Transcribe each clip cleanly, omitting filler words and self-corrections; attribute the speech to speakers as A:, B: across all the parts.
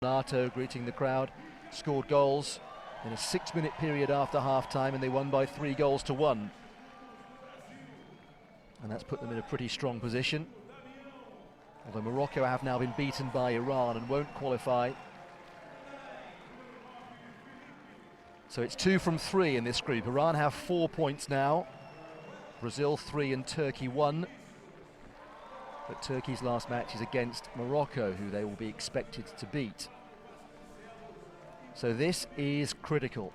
A: NONATO greeting the crowd, scored goals in a 6-minute period after half-time, and they won by 3-1. And that's put them in a pretty strong position. Although Morocco have now been beaten by Iran and won't qualify. So it's 2 from 3 in this group. Iran have 4 points now. Brazil 3 and Turkey 1. But Turkey's last match is against Morocco, who they will be expected to beat. So this is critical.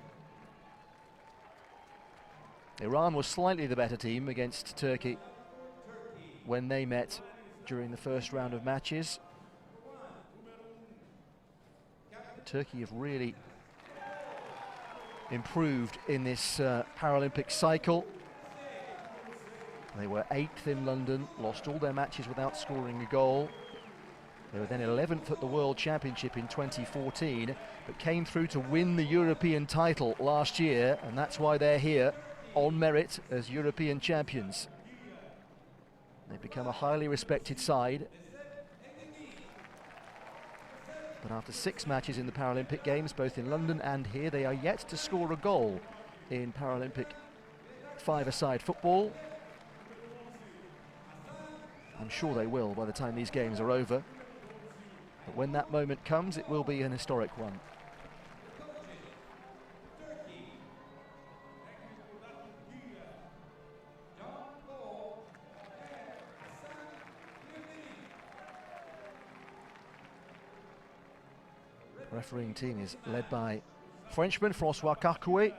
A: Iran was slightly the better team against Turkey when they met during the first round of matches. But Turkey have really improved in this Paralympic cycle. They were 8th in London, lost all their matches without scoring a goal. They were then 11th at the World Championship in 2014, but came through to win the European title last year, and that's why they're here on merit as European champions. They've become a highly respected side. But after 6 matches in the Paralympic Games, both in London and here, they are yet to score a goal in Paralympic 5-a-side football. I'm sure they will by the time these games are over. But when that moment comes, it will be an historic one. The refereeing team is led by Frenchman François Carcouet.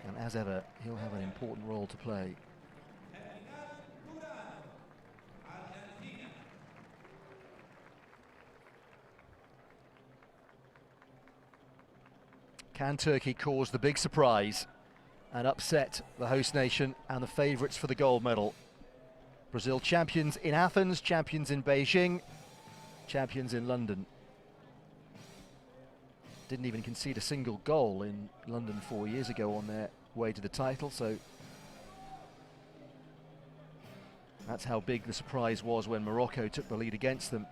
A: And as ever, he'll have an important role to play. Can Turkey cause the big surprise and upset the host nation and the favourites for the gold medal? Brazil champions in Athens, champions in Beijing, champions in London. Didn't even concede a single goal in London 4 years ago on their way to the title, so that's how big the surprise was when Morocco took the lead against them.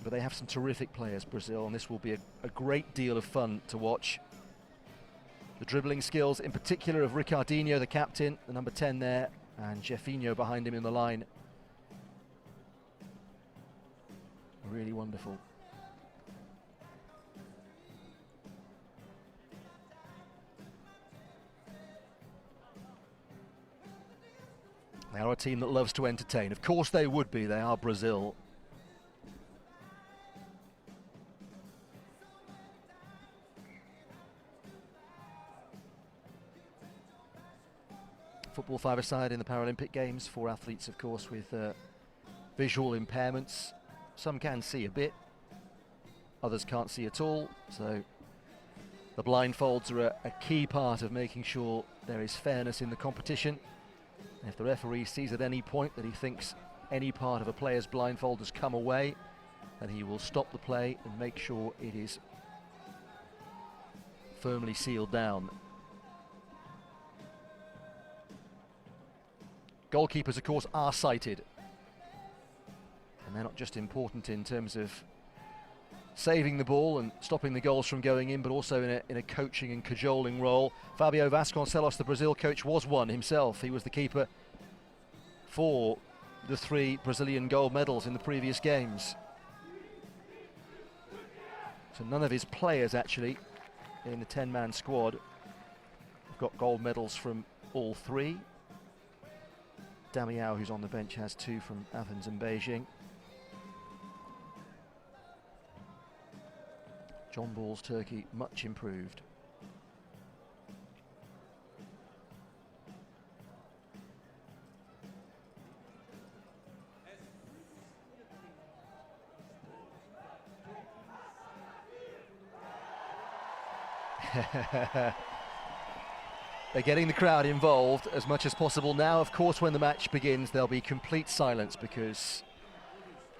A: But they have some terrific players, Brazil, and this will be a great deal of fun to watch. The dribbling skills, in particular, of Ricardinho, the captain, the number 10 there, and JEFINHO behind him in the line. Really wonderful. They are a team that loves to entertain. Of course they would be, they are Brazil. Football 5-a-side in the Paralympic Games for athletes, of course, with visual impairments. Some can see a bit, others can't see at all, so the blindfolds are a key part of making sure there is fairness in the competition. And if the referee sees at any point that he thinks any part of a player's blindfold has come away, then he will stop the play and make sure it is firmly sealed down. Goalkeepers, of course, are sighted. And they're not just important in terms of saving the ball and stopping the goals from going in, but also in a coaching and cajoling role. Fabio Vasconcelos, the Brazil coach, was one himself. He was the keeper for the 3 Brazilian gold medals in the previous games. So none of his players, actually, in the 10-man squad have got gold medals from all 3. DAMIAO, who's on the bench, has 2 from Athens and Beijing. John Ball's Turkey, much improved. They're getting the crowd involved as much as possible now. Of course, when the match begins, there'll be complete silence because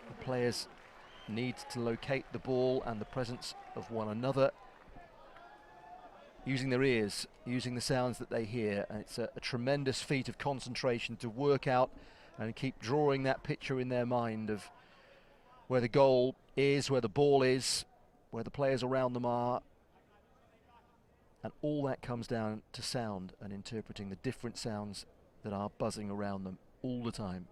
A: the players need to locate the ball and the presence of one another. using their ears, using the sounds that they hear, and it's a tremendous feat of concentration to work out and keep drawing that picture in their mind of where the goal is, where the ball is, where the players around them are, and all that comes down to sound and interpreting the different sounds that are buzzing around them all the time.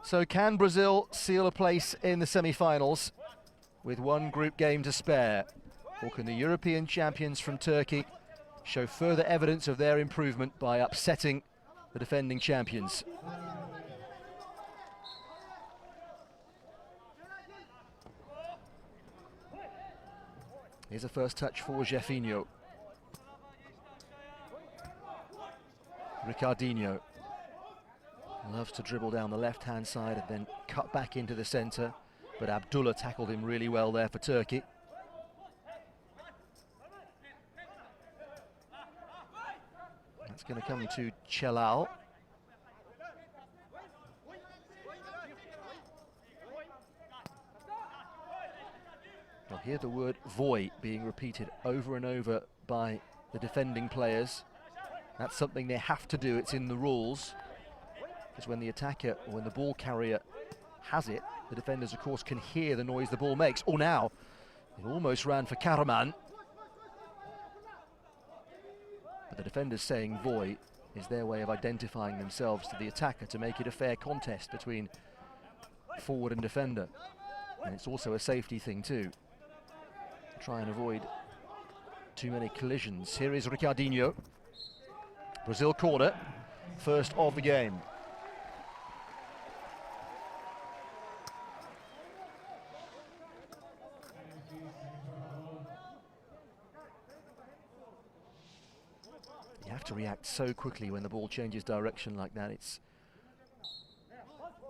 A: So can Brazil seal a place in the semi-finals with one group game to spare? Or can the European champions from Turkey show further evidence of their improvement by upsetting the defending champions? Here's a first touch for JEFINHO. Ricardinho loves to dribble down the left-hand side and then cut back into the centre, but Abdullah tackled him really well there for Turkey. That's going to come to Celal. You'll hear the word "voy" being repeated over and over by the defending players. That's something they have to do, it's in the rules. Because when the attacker, or when the ball carrier has it, the defenders, of course, can hear the noise the ball makes. Oh, now, it almost ran for Kahraman. But the defenders saying voy is their way of identifying themselves to the attacker to make it a fair contest between forward and defender. And it's also a safety thing, too, to try and avoid too many collisions. Here is Ricardinho. Brazil corner, first of the game. You have to react so quickly when the ball changes direction like that. It's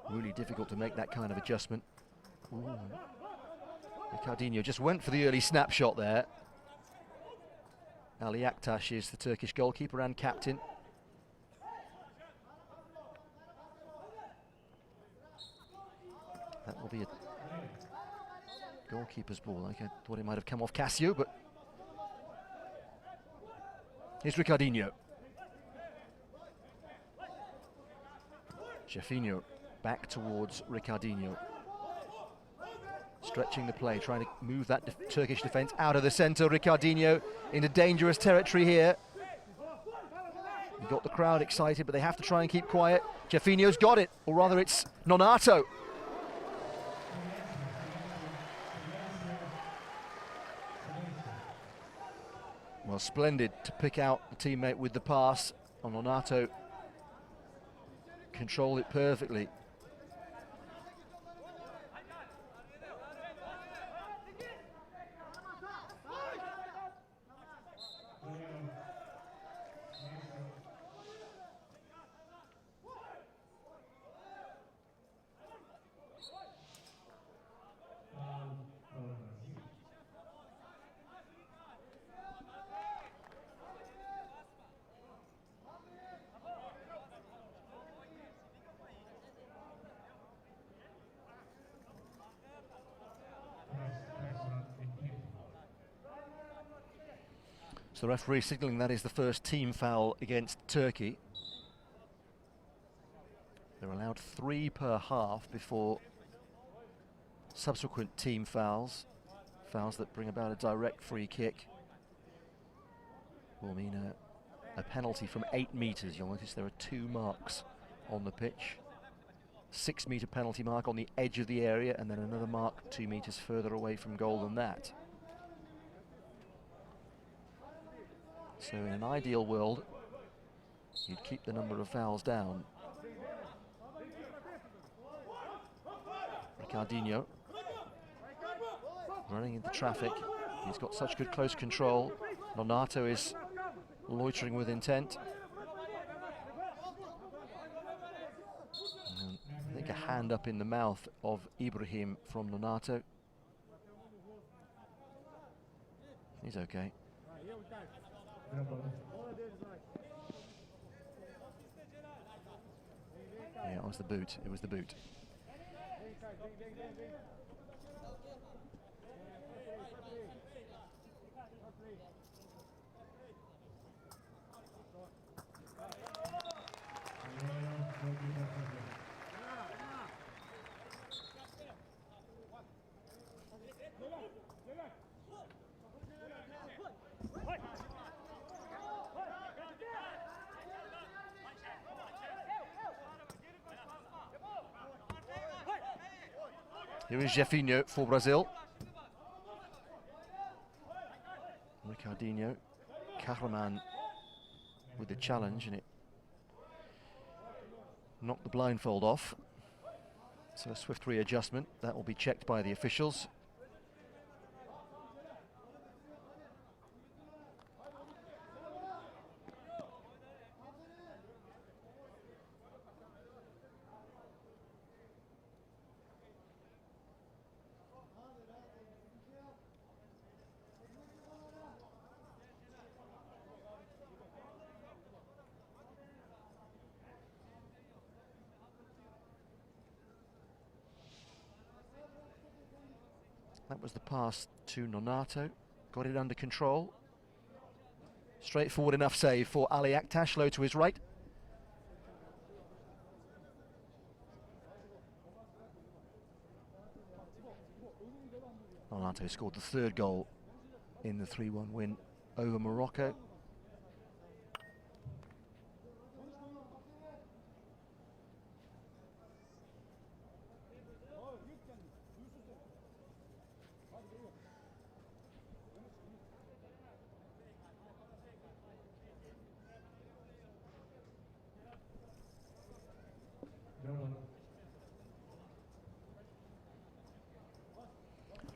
A: really difficult to make that kind of adjustment. Ooh. Ricardinho just went for the early snapshot there. Ali AKTAS is the Turkish goalkeeper and captain. That will be a goalkeeper's ball. Like I thought it might have come off CASSIO, but here's Ricardinho. JEFINHO back towards Ricardinho. Stretching the play, trying to move that Turkish defence out of the centre. Ricardinho into dangerous territory here. He got the crowd excited, but they have to try and keep quiet. JEFINHO's got it, or rather it's NONATO. Well, splendid to pick out the teammate with the pass. NONATO controlled it perfectly. So the referee signalling that is the first team foul against Turkey. They're allowed 3 per half before subsequent team fouls. Fouls that bring about a direct free kick will mean a penalty from 8 metres. You'll notice there are 2 marks on the pitch. 6 metre penalty mark on the edge of the area, and then another mark 2 metres further away from goal than that. So in an ideal world, you'd keep the number of fouls down. Ricardinho running into traffic. He's got such good close control. NONATO is loitering with intent. And I think a hand up in the mouth of Ibrahim from NONATO. He's okay. Yeah, it was the boot. It was the boot. Here is JEFINHO for Brazil. Ricardinho, Kahraman with the challenge, and it knocked the blindfold off. So a swift readjustment. That will be checked by the officials. That was the pass to Nonato, got it under control. Straightforward enough save for Ali AKTAS, low to his right. Nonato scored the third goal in the 3-1 win over Morocco.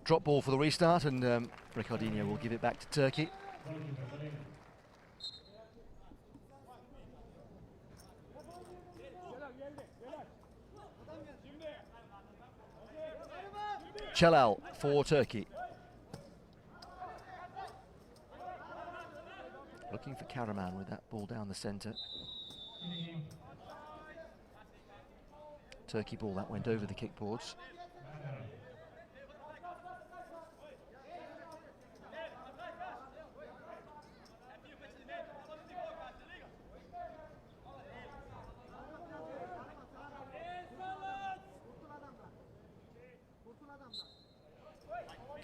A: Drop ball for the restart, and Ricardinho will give it back to Turkey. Celal for Turkey. Looking for Kahraman with that ball down the centre. Turkey ball that went over the kickboards.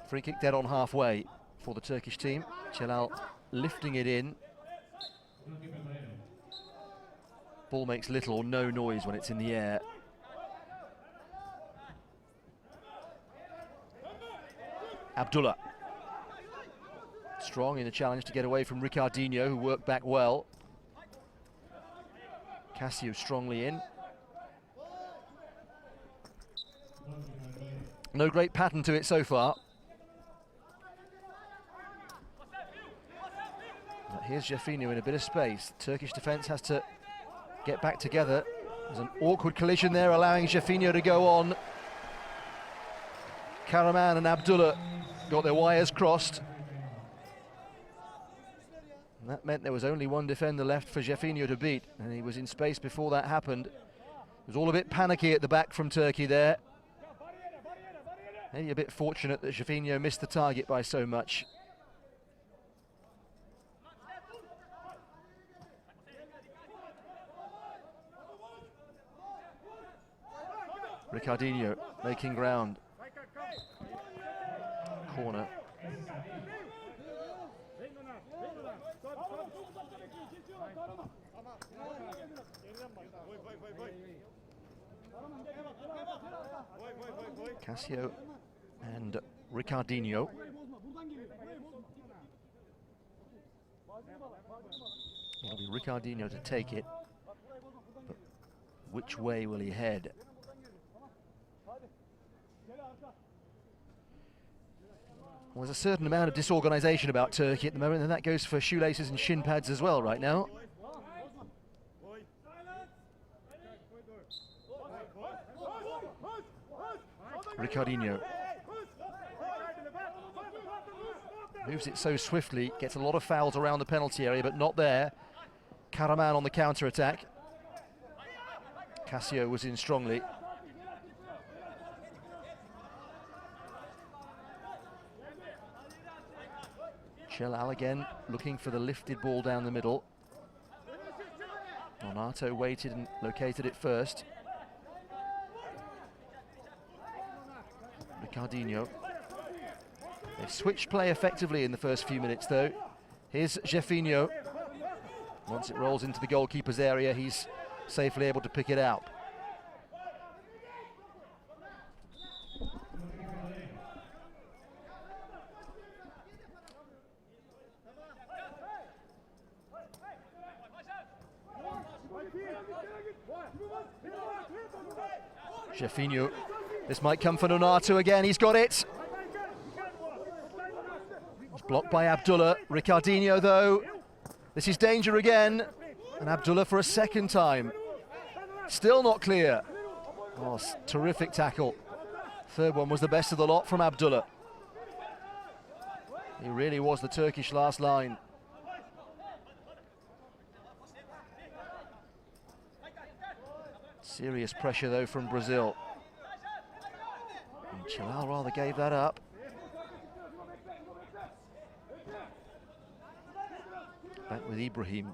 A: Free kick dead on halfway for the Turkish team. Celal lifting it in. Ball makes little or no noise when it's in the air. Abdullah. Strong in the challenge to get away from Ricardinho, who worked back well. CASSIO strongly in. No great pattern to it so far. But here's JEFINHO in a bit of space. Turkish defence has to get back together. There's an awkward collision there, allowing JEFINHO to go on. Kahraman and Abdullah got their wires crossed. And that meant there was only one defender left for JEFINHO to beat, and he was in space before that happened. It was all a bit panicky at the back from Turkey there. Maybe a bit fortunate that JEFINHO missed the target by so much. Ricardinho making ground. Corner. CASSIO and Ricardinho. It'll be Ricardinho to take it, but which way will he head? Well, there's a certain amount of disorganisation about Turkey at the moment, and that goes for shoelaces and shin pads as well right now. Ricardinho. Moves it so swiftly, gets a lot of fouls around the penalty area, but not there. Kahraman on the counter-attack. CASSIO was in strongly. Celal again, looking for the lifted ball down the middle. NONATO waited and located it first. Ricardinho. They've switched play effectively in the first few minutes though. Here's JEFINHO. Once it rolls into the goalkeeper's area, he's safely able to pick it out. JEFINHO. This might come for NONATO again. He's got it. It's blocked by Abdullah. Ricardinho though. This is danger again. And Abdullah for a second time. Still not clear. Oh, terrific tackle. Third one was the best of the lot from Abdullah. He really was the Turkish last line. Serious pressure though from Brazil. And Celal rather gave that up. Back with Ibrahim.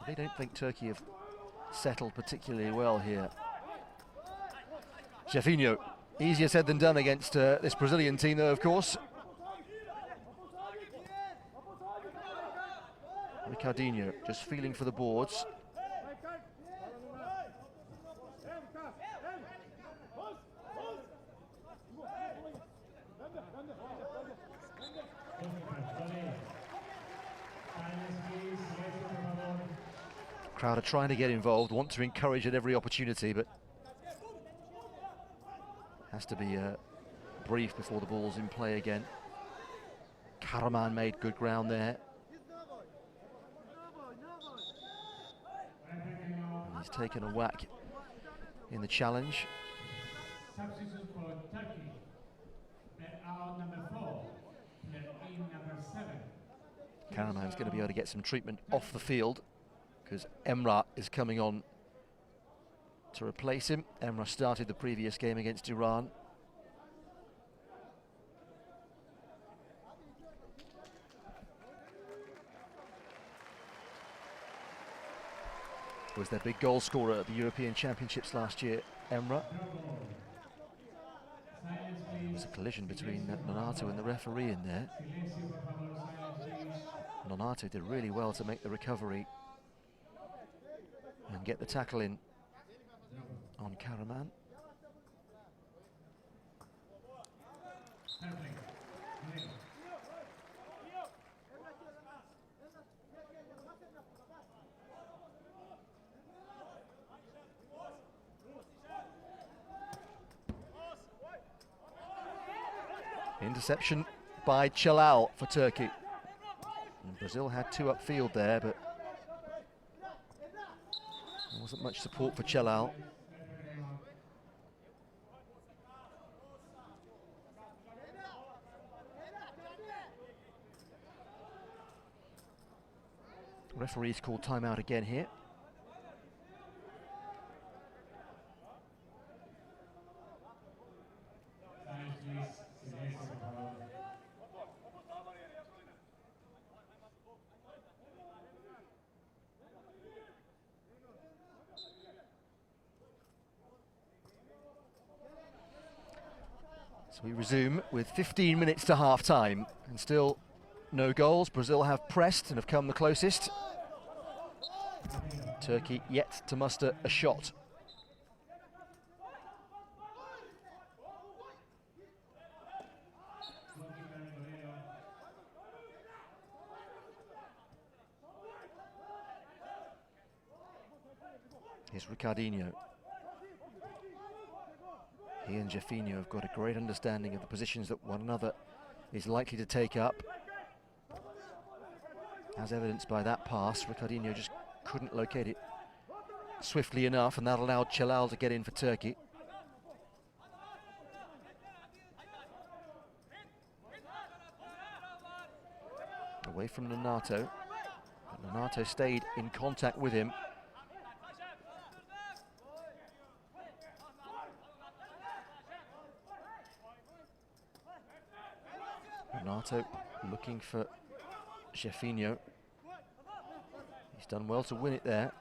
A: They don't think Turkey have settled particularly well here. JEFINHO. Easier said than done against this Brazilian team though, of course. Ricardinho just feeling for the boards. Crowd are trying to get involved, want to encourage at every opportunity, but has to be brief before the ball's in play again. Kahraman made good ground there. And he's taken a whack in the challenge.
B: Substitute for Turkey, number 4, number 7.
A: Kahraman's going to be able to get some treatment off the field because Emrah is coming on to replace him. Emrah started the previous game against Iran. Was their big goal scorer at the European Championships last year, Emrah. There was a collision between NONATO and the referee in there. NONATO did really well to make the recovery and get the tackle in on Kahraman. Interception by Celal for Turkey. And Brazil had two upfield there, but there wasn't much support for Celal. Referee's called timeout again here. So we resume with 15 minutes to half-time, and still no goals. Brazil have pressed and have come the closest. Turkey yet to muster a shot. Here's Ricardinho. He and JEFINHO have got a great understanding of the positions that one another is likely to take up. As evidenced by that pass, Ricardinho just couldn't locate it swiftly enough, and that allowed Celal to get in for Turkey. away from NONATO. But NONATO stayed in contact with him. NONATO looking for JEFINHO. He's done well to win it there.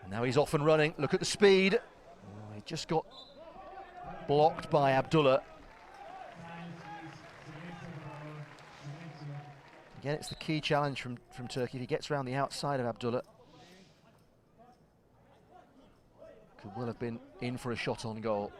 A: And now he's off and running. Look at the speed. Oh, he just got blocked by Abdullah. Again, it's the key challenge from Turkey. If he gets around the outside of Abdullah, could well have been in for a shot on goal.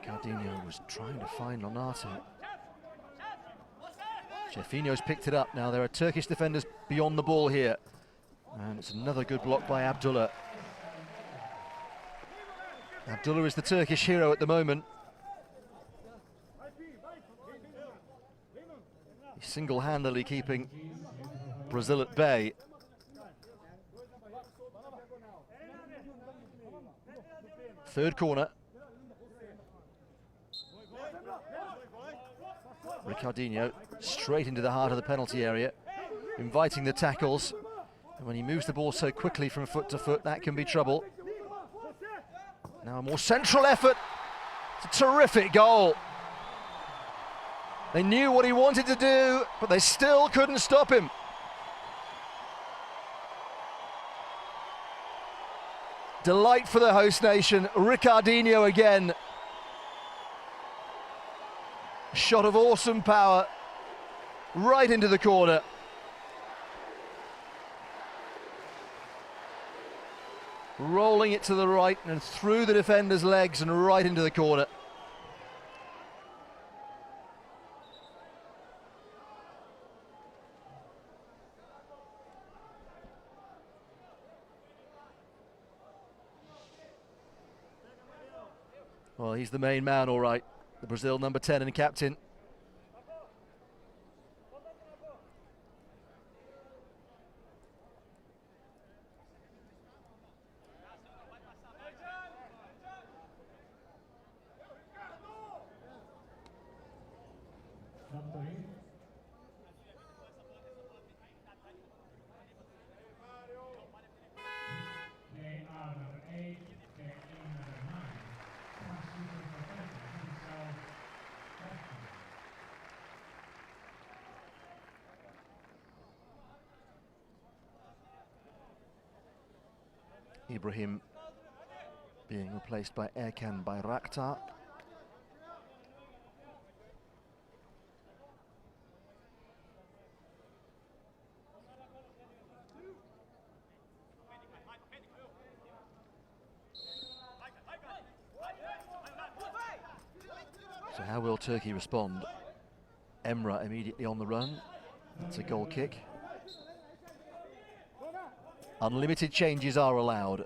A: Ricardinho was trying to find NONATO. JEFINHO's picked it up. Now there are Turkish defenders beyond the ball here. And it's another good block by Abdullah. Abdullah is the Turkish hero at the moment. He's single-handedly keeping Brazil at bay. Third corner. Ricardinho straight into the heart of the penalty area, inviting the tackles. And when he moves the ball so quickly from foot to foot, that can be trouble. Now a more central effort. It's a terrific goal. They knew what he wanted to do, but they still couldn't stop him. Delight for the host nation. Ricardinho again. Shot of awesome power, right into the corner. Rolling it to the right and through the defender's legs and right into the corner. Well, he's the main man, all right. The Brazil number 10 and captain. Ibrahim being replaced by Ercan BAYRAKTAR. So how will Turkey respond? Emrah immediately on the run. That's a goal kick. Unlimited changes are allowed.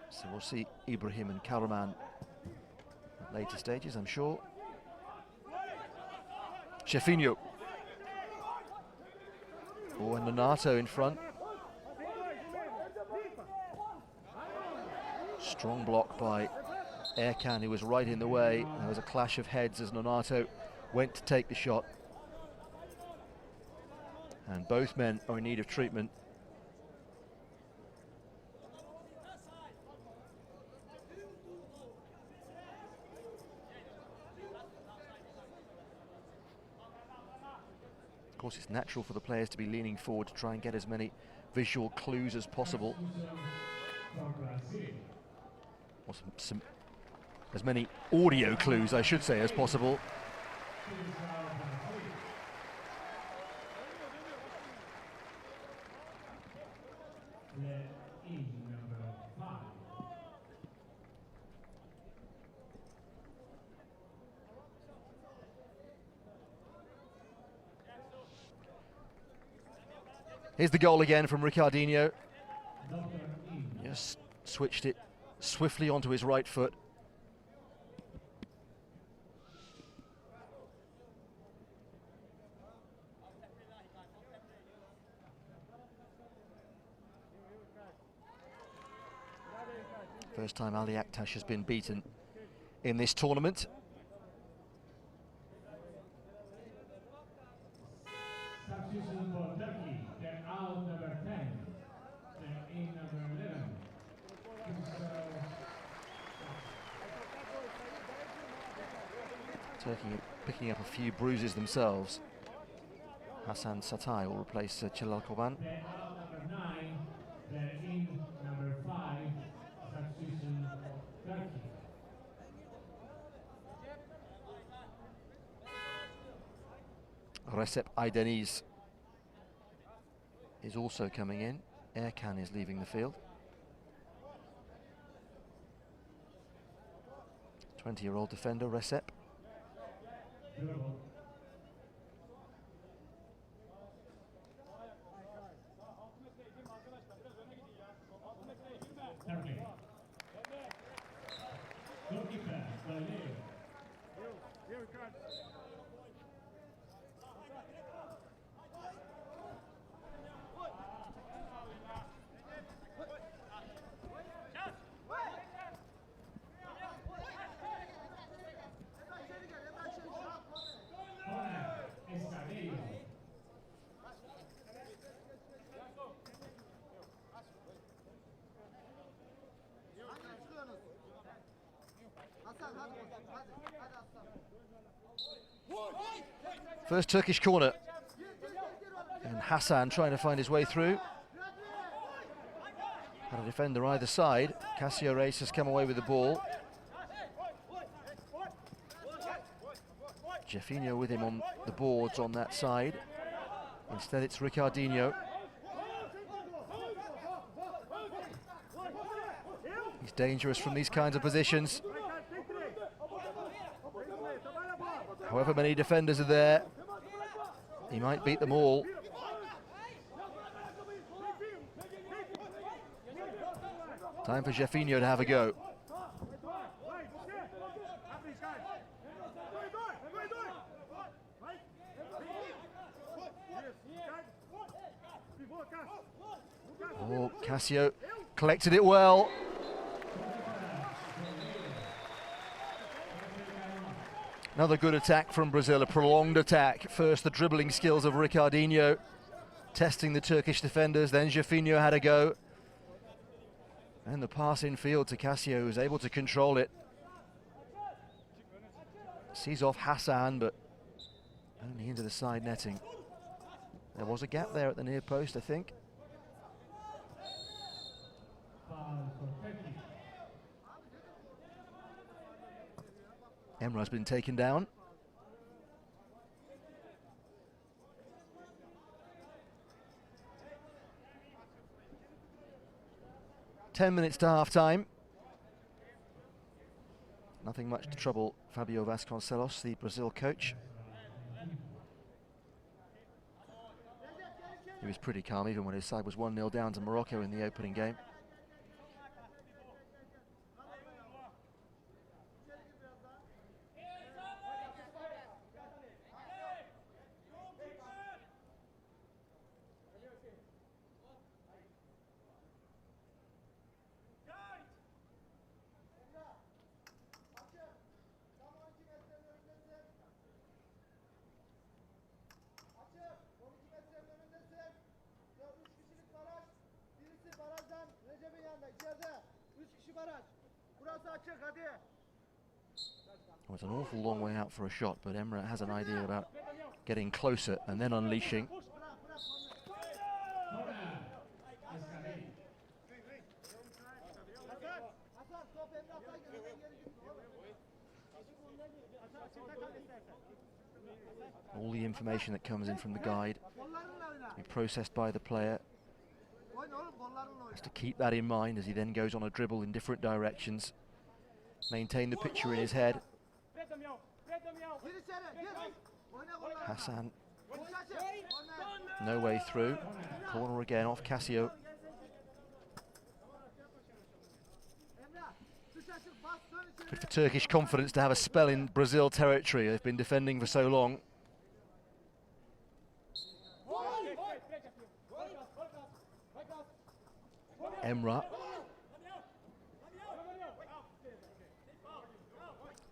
A: So we'll see Ibrahim and Kahraman at later stages, I'm sure. JEFINHO. Oh, and NONATO in front. Strong block by Ercan, who was right in the way. There was a clash of heads as NONATO went to take the shot. And both men are in need of treatment. Of course, it's natural for the players to be leaning forward to try and get as many visual clues as possible. Or as many audio clues, I should say, as possible. Here's the goal again from Ricardinho. Just switched it swiftly onto his right foot. First time Ali AKTAS has been beaten in this tournament.
B: Substitution for Turkey, they're out number 10, they're in number 11.
A: Turkey picking up a few bruises themselves. Hasan SATAY will replace Celal COBAN.
B: They're out number 9, they're in number 5, substitution for Turkey.
A: Recep AYDENIZ is also coming in. Ercan is leaving the field. 20-year-old defender Recep.
B: Goalkeeper,
A: First Turkish corner. And Hasan trying to find his way through. Had a defender either side. CASSIO Race has come away with the ball. JEFINHO with him on the boards on that side. Instead it's Ricardinho. He's dangerous from these kinds of positions. However many defenders are there, he might beat them all. Time for JEFINHO to have a go. Oh, CASSIO collected it well. Another good attack from Brazil, a prolonged attack. First the dribbling skills of Ricardinho, testing the Turkish defenders, then JEFINHO had a go. And the pass in field to CASSIO, who's able to control it. Sees off Hasan, but only into the side netting. There was a gap there at the near post, I think. Emrah's been taken down. Ten minutes to half time. Nothing much to trouble Fabio Vasconcelos, the Brazil coach. He was pretty calm even when his side was 1-0 down to Morocco in the opening game. Well, it's an awful long way out for a shot, but Emrah has an idea about getting closer and then unleashing. All the information that comes in from the guide be processed by the player. Has to keep that in mind as he then goes on a dribble in different directions. Maintain the picture in his head. Hasan, no way through. Corner again off CASSIO. Good for Turkish confidence to have a spell in Brazil territory. They've been defending for so long. Emrah.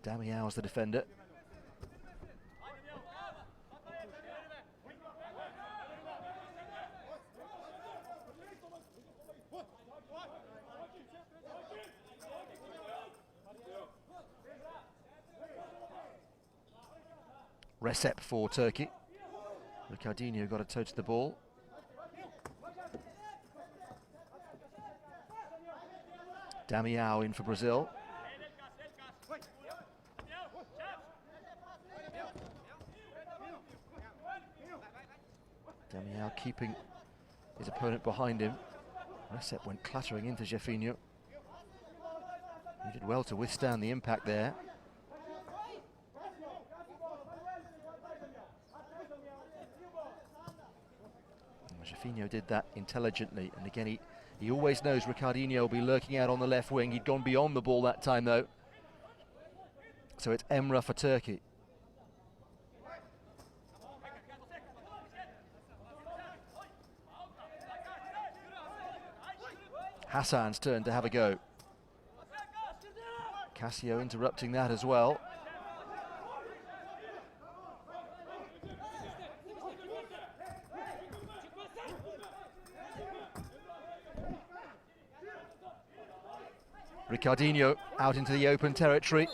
A: DAMIAO's the defender. Recep for Turkey. Ricardinho got a toe to the ball. DAMIAO in for Brazil. DAMIAO keeping his opponent behind him. Recep went clattering into JEFINHO. He did well to withstand the impact there. JEFINHO did that intelligently, and again he always knows Ricardinho will be lurking out on the left wing. He'd gone beyond the ball that time though. So it's Emrah for Turkey. Hasan's turn to have a go. CASSIO interrupting that as well. Ricardinho out into the open territory,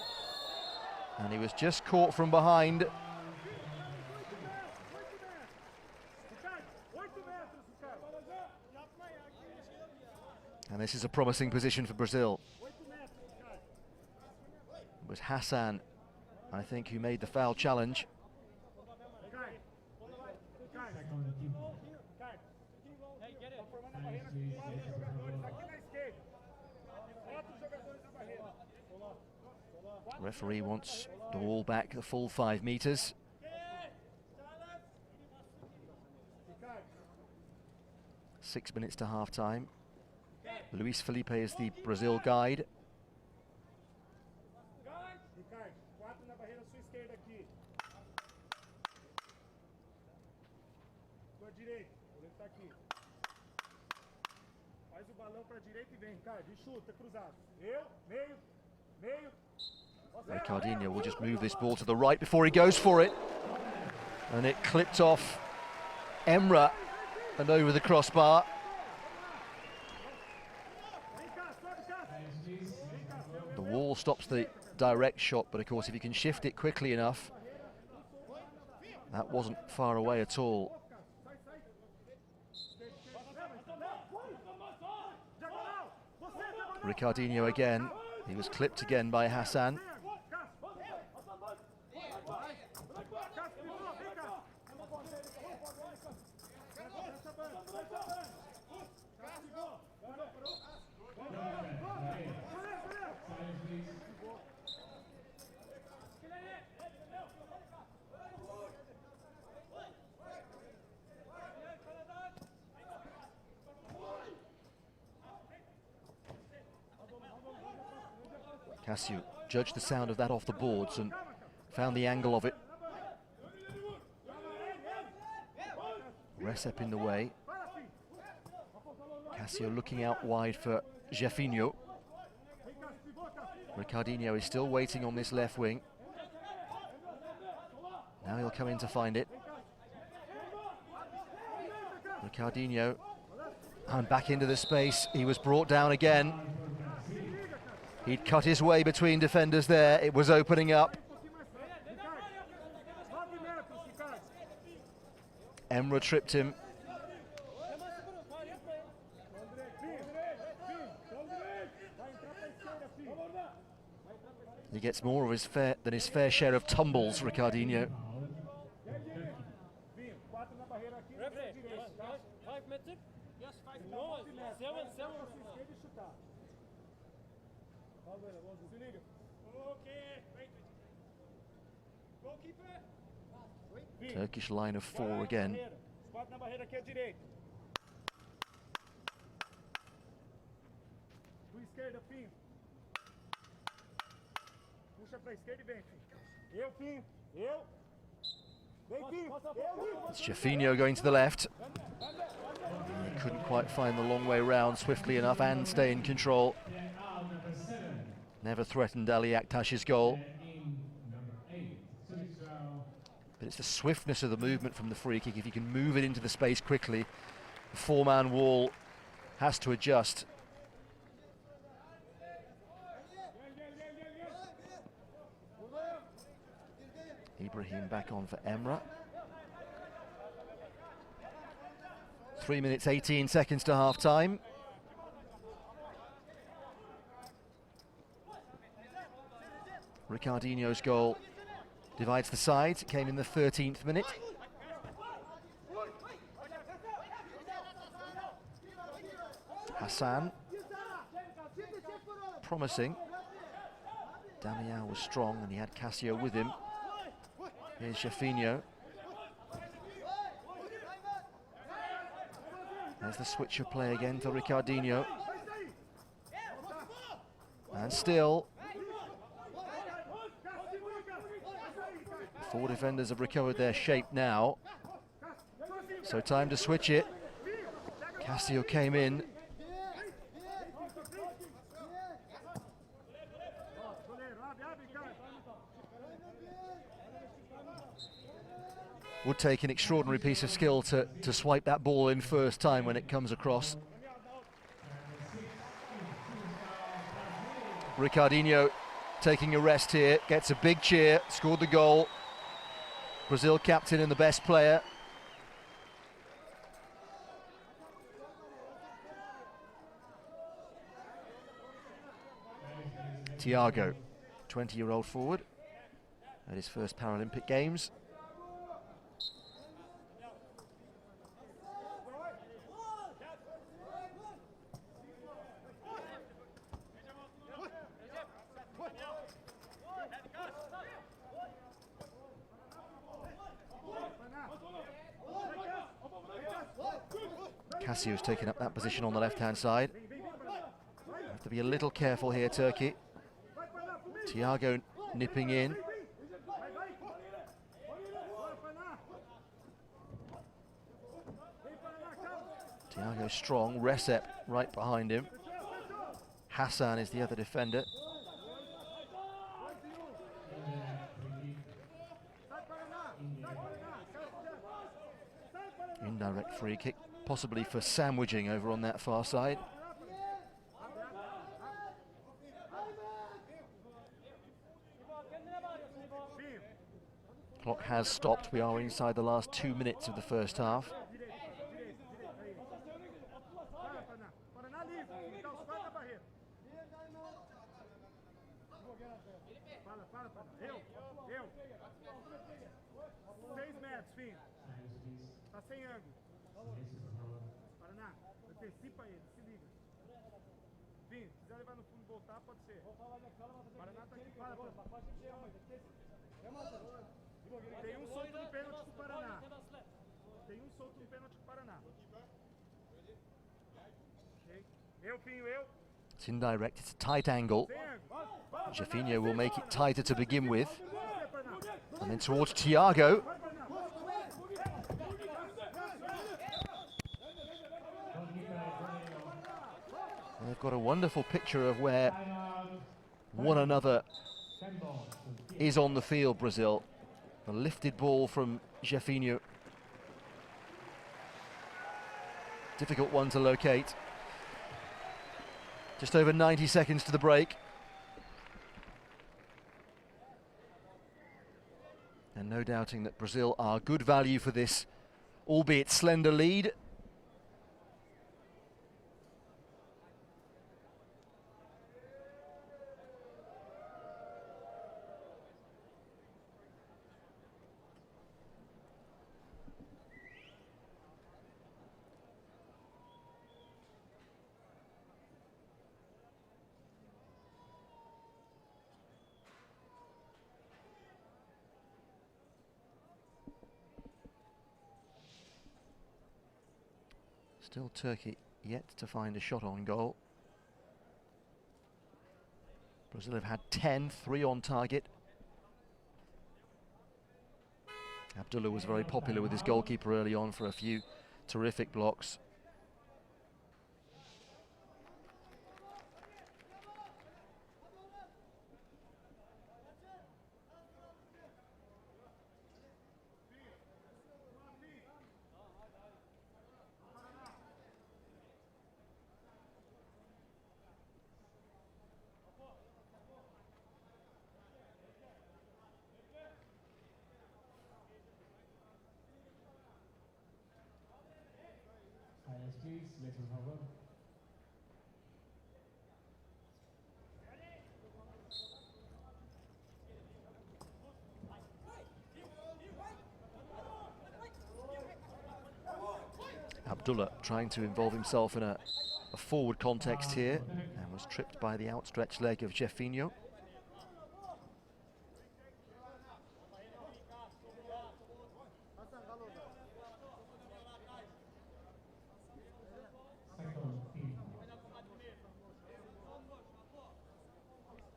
A: and he was just caught from behind. And this is a promising position for Brazil. It was Hasan, I think, who made the foul challenge. Referee wants the ball back the full 5 meters. Six minutes to half time. Luis Felipe is the Brazil guide. Ricardinho will just move this ball to the right before he goes for it. And it clipped off Emrah and over the crossbar. The wall stops the direct shot, but of course if you can shift it quickly enough, that wasn't far away at all. Ricardinho again, he was clipped again by Hasan. CASSIO judged the sound of that off the boards and found the angle of it. Recep in the way. CASSIO looking out wide for JEFINHO. Ricardinho is still waiting on this left wing. Now he'll come in to find it. Ricardinho, and back into the space. He was brought down again. He'd cut his way between defenders there. It was opening up. Emrah tripped him. He gets more of his fair share of tumbles, Ricardinho. Turkish line of 4 again.
C: esquerda, Finho. Puxa pra esquerda e vem, Finho. Eu, Finho. Eu. Vem, Finho.
A: It's JEFINHO going to the left. He couldn't quite find the long way round swiftly enough and stay in control. Never threatened Ali AKTAS's goal. But it's the swiftness of the movement from the free kick. If you can move it into the space quickly, the four-man wall has to adjust. Ibrahim back on for Emrah. 3 minutes 18 seconds to half time. Ricardinho's goal divides the sides. It came in the 13th minute. Hasan, promising. DAMIAO was strong and he had CASSIO with him. Here's JEFINHO. There's the switcher play again for Ricardinho. And still, four defenders have recovered their shape now. So time to switch it. CASSIO came in. Would take an extraordinary piece of skill to swipe that ball in first time when it comes across. Ricardinho taking a rest here, gets a big cheer, scored the goal. Brazil captain and the best player. TIAGO, 20-year-old forward at his first Paralympic Games. CASSIO's taking up that position on the left-hand side. Have to be a little careful here, Turkey. TIAGO nipping in. TIAGO strong, Recep right behind him. Hasan is the other defender. Indirect free kick, possibly for sandwiching over on that far side. Clock has stopped. We are inside the last 2 minutes of the first half.
C: Antecipa ele, se liga. Vim, se quiser levar no fundo e voltar, pode ser. Paraná tá aqui, para. Tem um solto no pênalti pro Paraná. Tem um solto no pênalti pro Paraná. Eu, Finho, eu.
A: It's indirect, it's a tight angle. JEFINHO will make it tighter to begin with. And then towards TIAGO. And they've got a wonderful picture of where one another is on the field, Brazil. A lifted ball from JEFINHO. Difficult one to locate. Just over 90 seconds to the break. And no doubting that Brazil are good value for this, albeit slender lead. Still Turkey yet to find a shot on goal. Brazil have had 10, 3 on target. Abdullah was very popular with his goalkeeper early on for a few terrific blocks.
B: Please, let's move forward.
A: Abdullah trying to involve himself in a forward context here and was tripped by the outstretched leg of JEFINHO.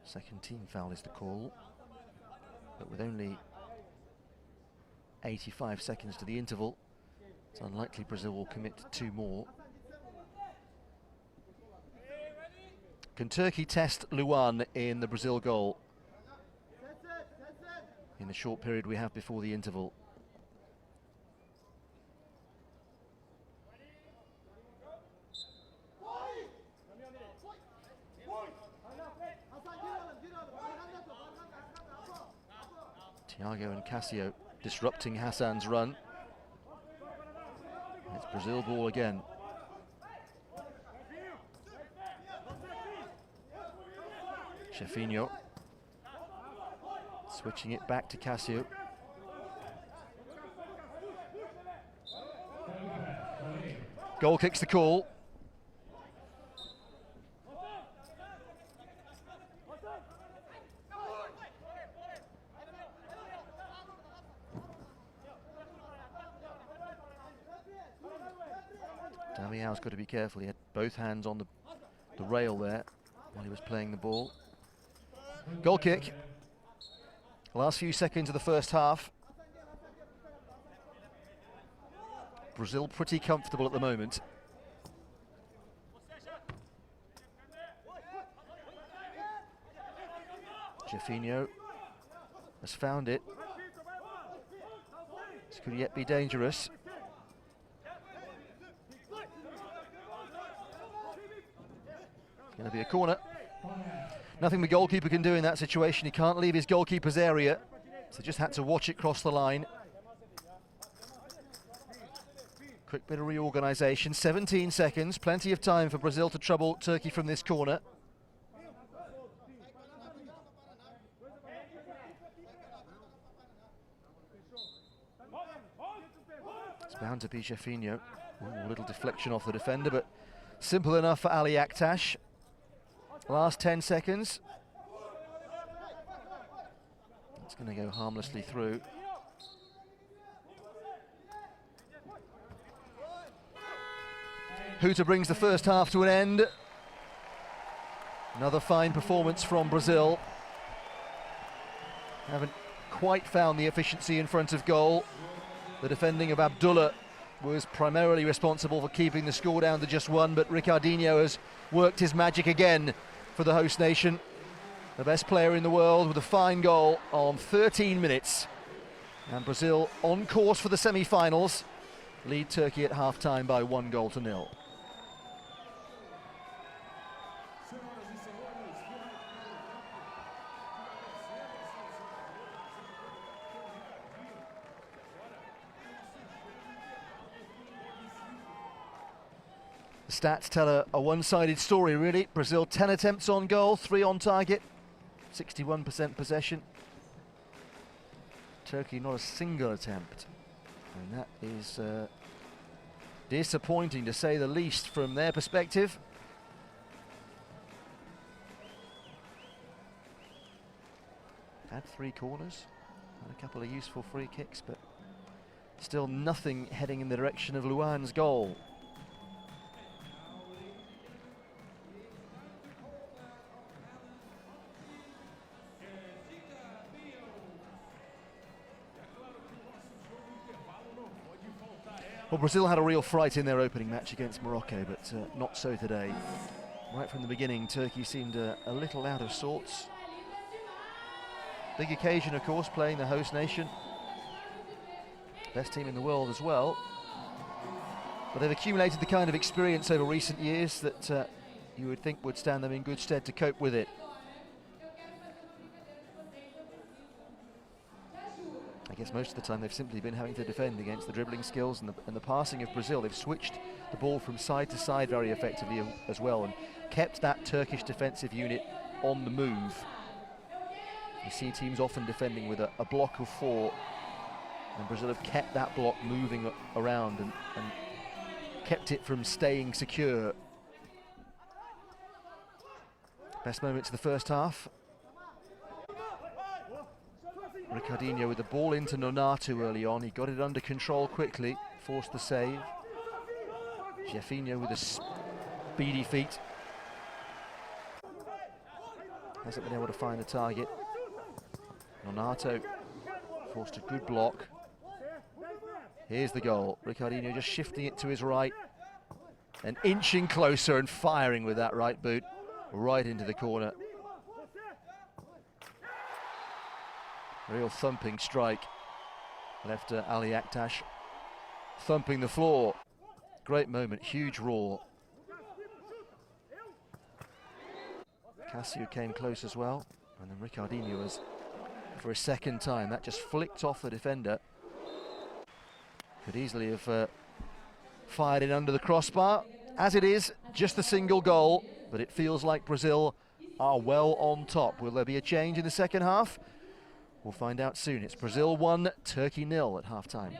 A: Second team foul is the call, but with only 85 seconds to the interval, it's unlikely Brazil will commit to 2 more. Can Turkey test LUAN in the Brazil goal in the short period we have before the interval? TIAGO and CASSIO disrupting Hasan's run. It's Brazil ball again. JEFINHO switching it back to CASSIO. Goal kick's the call. DAMIAO's got to be careful. He had both hands on the rail there while he was playing the ball. Goal kick. Last few seconds of the first half. Brazil pretty comfortable at the moment. JEFINHO has found it. This could yet be dangerous. It's going to be a corner. Nothing the goalkeeper can do in that situation. He can't leave his goalkeeper's area, so just had to watch it cross the line. Quick bit of reorganisation, 17 seconds, plenty of time for Brazil to trouble Turkey from this corner. It's bound to be JEFINHO. Ooh, a little deflection off the defender, but simple enough for Ali AKTAS. Last 10 seconds. It's going to go harmlessly through. Hooter brings the first half to an end. Another fine performance from Brazil. Haven't quite found the efficiency in front of goal. The defending of Abdullah was primarily responsible for keeping the score down to just 1, but Ricardinho has worked his magic again for the host nation. The best player in the world with a fine goal on 13 minutes. And Brazil on course for the semi-finals. Lead Turkey at half-time by 1-0. The stats tell a one-sided story, really. Brazil 10 attempts on goal, 3 on target, 61% possession. Turkey not a single attempt, and that is disappointing to say the least from their perspective. Had 3 corners and a couple of useful free kicks, but still nothing heading in the direction of LUAN's goal. Well, Brazil had a real fright in their opening match against Morocco, but not so today. Right from the beginning, Turkey seemed a little out of sorts. Big occasion, of course, playing the host nation. Best team in the world as well. But they've accumulated the kind of experience over recent years that you would think would stand them in good stead to cope with it. I guess most of the time they've simply been having to defend against the dribbling skills and the passing of Brazil. They've switched the ball from side to side very effectively as well and kept that Turkish defensive unit on the move. You see teams often defending with a block of 4, and Brazil have kept that block moving around and kept it from staying secure. Best moments of the first half. Ricardinho with the ball into NONATO early on. He got it under control quickly, forced the save. JEFINHO with a speedy feet. Hasn't been able to find the target. NONATO forced a good block. Here's the goal. Ricardinho just shifting it to his right and inching closer and firing with that right boot right into the corner. Real thumping strike. Left Ali AKTAS thumping the floor. Great moment, huge roar. CASSIO came close as well, and then Ricardinho was, for a second time, that just flicked off the defender. Could easily have fired it under the crossbar. As it is, just a single goal, but it feels like Brazil are well on top. Will there be a change in the second half? We'll find out soon. It's Brazil 1, Turkey 0 at half-time.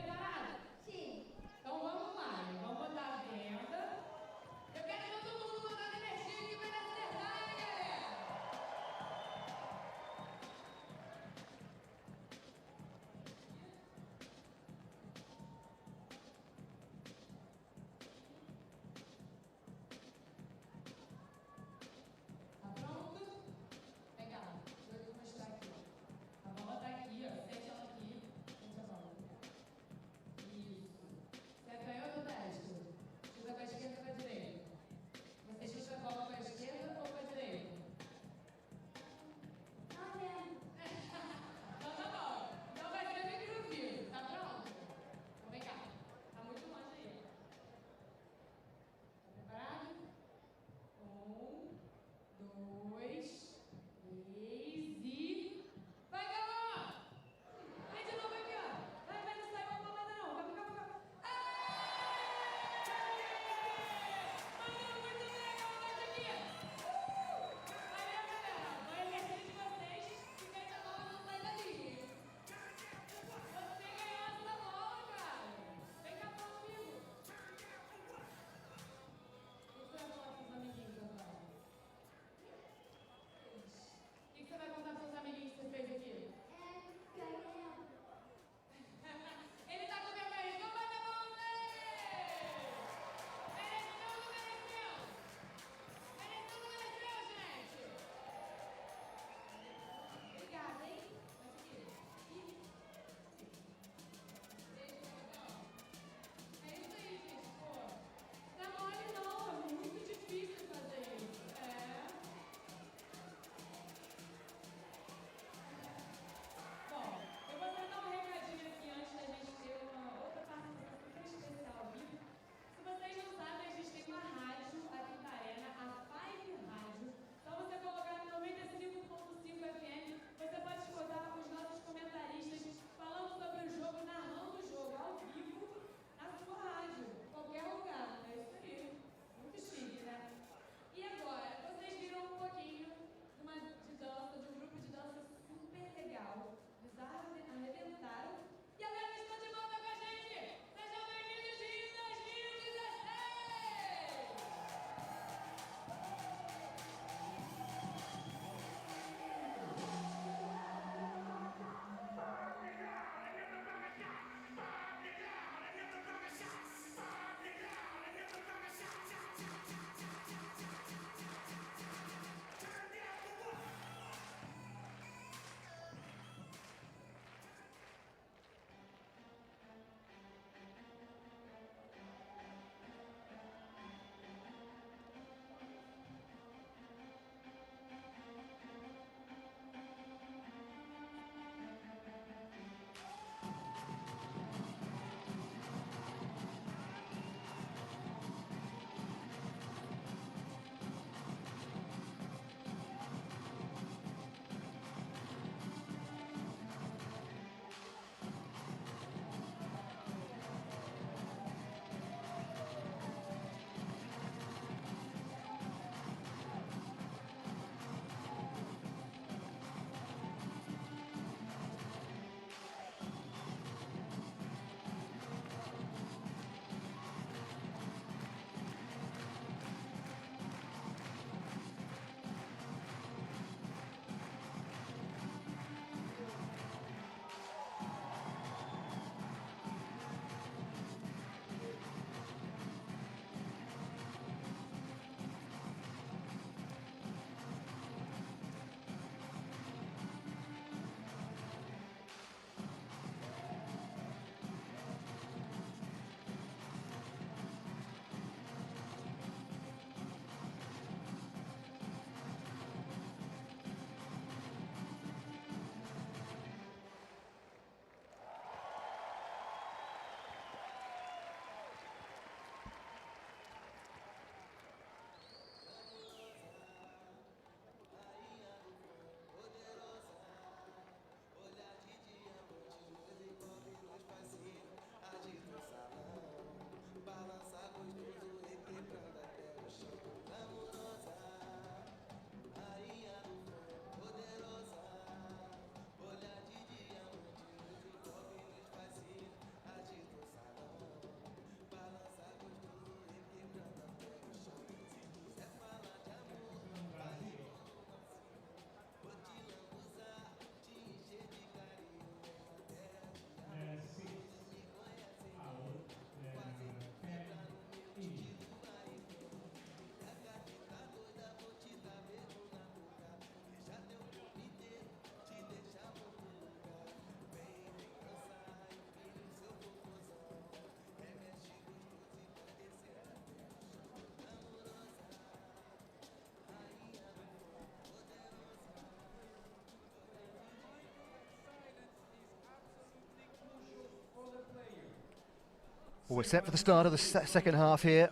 A: Well, we're set for the start of the second half here.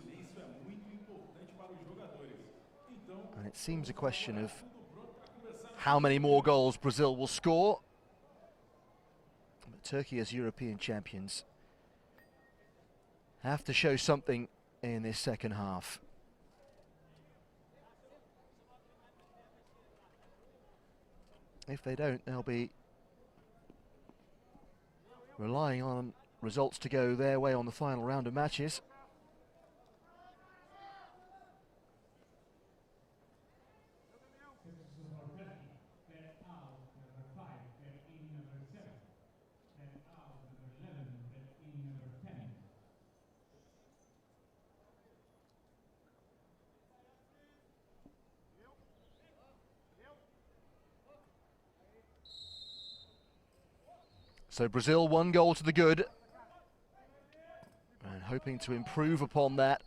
A: And it seems a question of how many more goals Brazil will score. But Turkey, as European champions, have to show something in this second half. If they don't, they'll be relying on results to go their way on the final round of matches. So Brazil 1 goal to the good, and hoping to improve upon that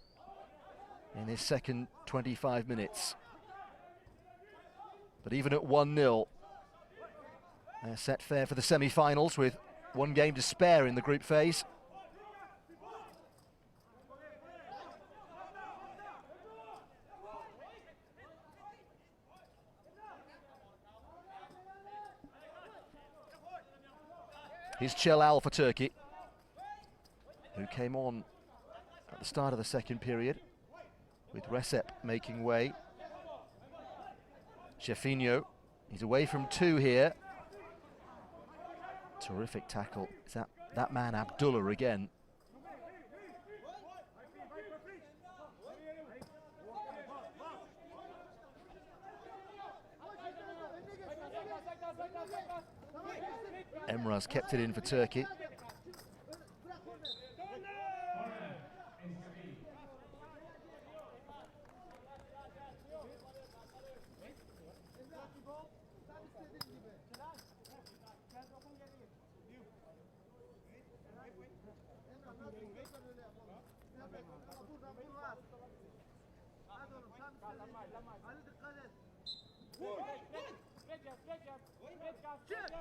A: in this second 25 minutes. But even at 1-0, they're set fair for the semi-finals with 1 game to spare in the group phase. Here's Celal for Turkey, who came on at the start of the second period, with Recep making way. JEFINHO, he's away from 2 here. Terrific tackle. Is that man Abdullah again? Emrah's kept it in for Turkey.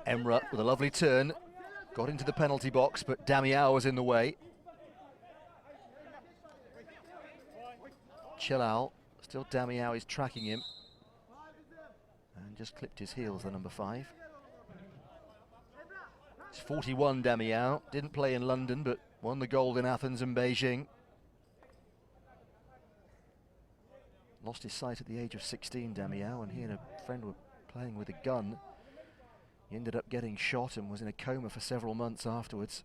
A: Emrah with a lovely turn, got into the penalty box, but DAMIAO was in the way. Celal, still DAMIAO is tracking him, and just clipped his heels, the number 5. It's 41, DAMIAO, didn't play in London, but won the gold in Athens and Beijing. Lost his sight at the age of 16, DAMIAO, and he and a friend were playing with a gun. He ended up getting shot and was in a coma for several months afterwards.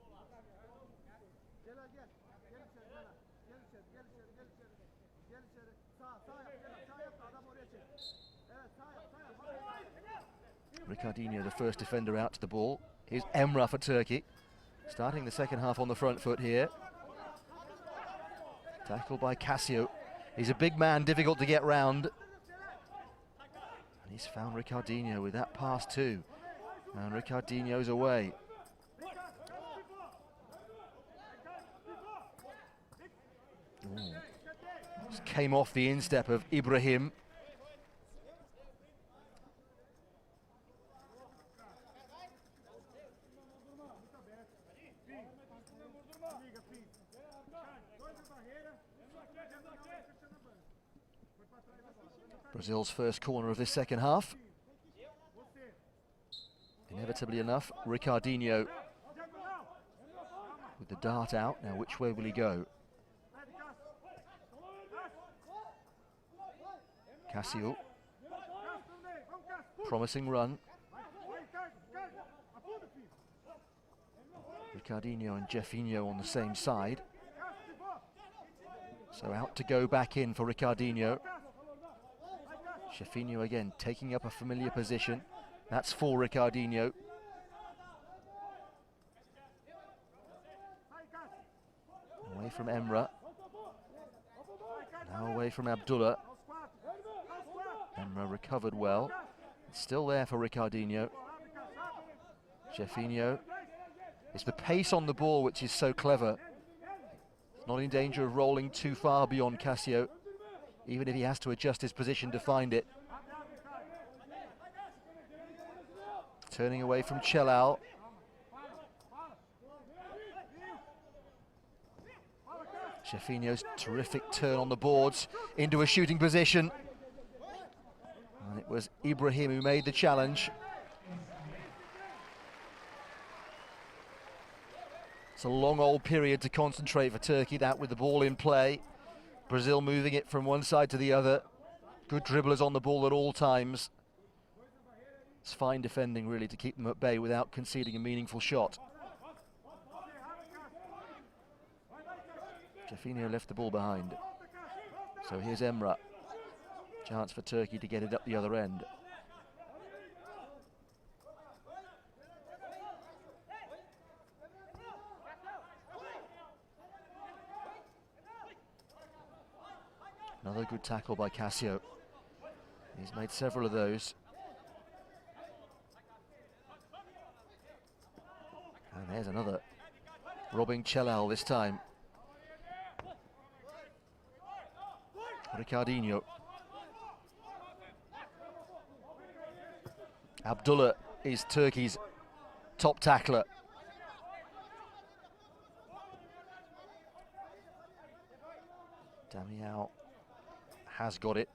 A: Ricardinho, the first defender, out to the ball. Here's Emrah for Turkey, starting the second half on the front foot here. Tackled by CASSIO. He's a big man, difficult to get round. And he's found Ricardinho with that pass too. And Ricardinho's away. Ooh. Just came off the instep of Ibrahim. Brazil's first corner of this second half. Inevitably enough, Ricardinho with the dart out. Now, which way will he go? CASSIO. Promising run. Ricardinho and JEFINHO on the same side. So out to go back in for Ricardinho. JEFINHO again taking up a familiar position. That's for Ricardinho. Away from Emrah. Now away from Abdullah. Emrah recovered well. It's still there for Ricardinho. JEFINHO. It's the pace on the ball which is so clever. Not in danger of rolling too far beyond CASSIO, even if he has to adjust his position to find it. Turning away from Celal. JEFINHO's terrific turn on the boards into a shooting position. And it was Ibrahim who made the challenge. It's a long old period to concentrate for Turkey, that with the ball in play. Brazil moving it from one side to the other. Good dribblers on the ball at all times. It's fine defending really to keep them at bay without conceding a meaningful shot. JEFINHO left the ball behind. So here's Emrah. Chance for Turkey to get it up the other end. Another good tackle by CASSIO. He's made several of those. And there's another. Robbing Celal this time. Ricardinho. Abdullah is Turkey's top tackler. DAMIAO has got it.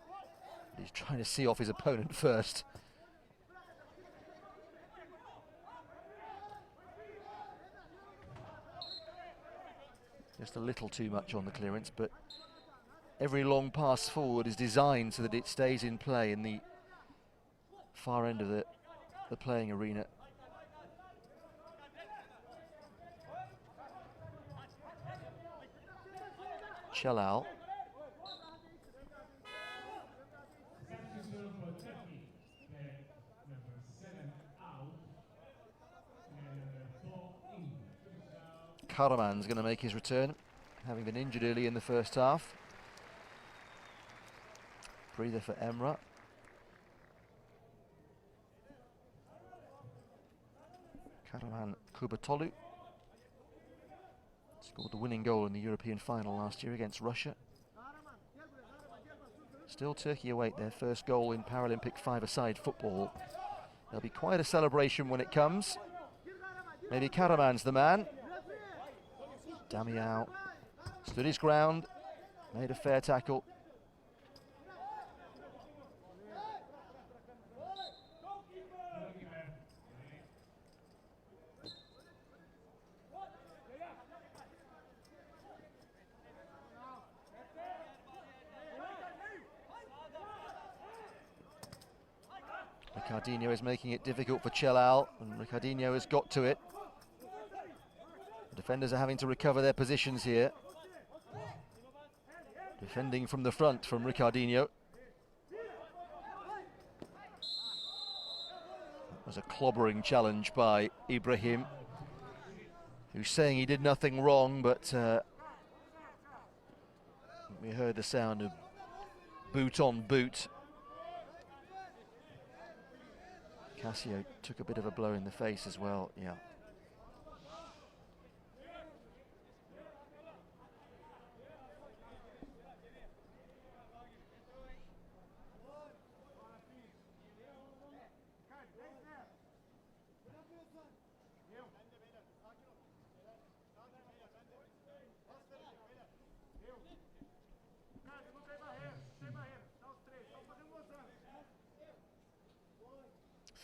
A: He's trying to see off his opponent first. Just a little too much on the clearance, but every long pass forward is designed so that it stays in play in the far end of the playing arena. Celal. Kahraman's going to make his return, having been injured early in the first half. Breather for Emrah. Kahraman KURBETOGLU scored the winning goal in the European final last year against Russia. Still Turkey await their first goal in Paralympic five-a-side football. There'll be quite a celebration when it comes. Maybe Kahraman's the man. DAMIAO stood his ground, made a fair tackle. Ricardinho is making it difficult for Celal, and Ricardinho has got to it. The defenders are having to recover their positions here. Defending from the front from Ricardinho. That was a clobbering challenge by Ibrahim, who's saying he did nothing wrong, but we heard the sound of boot on boot. CASSIO took a bit of a blow in the face as well, yeah.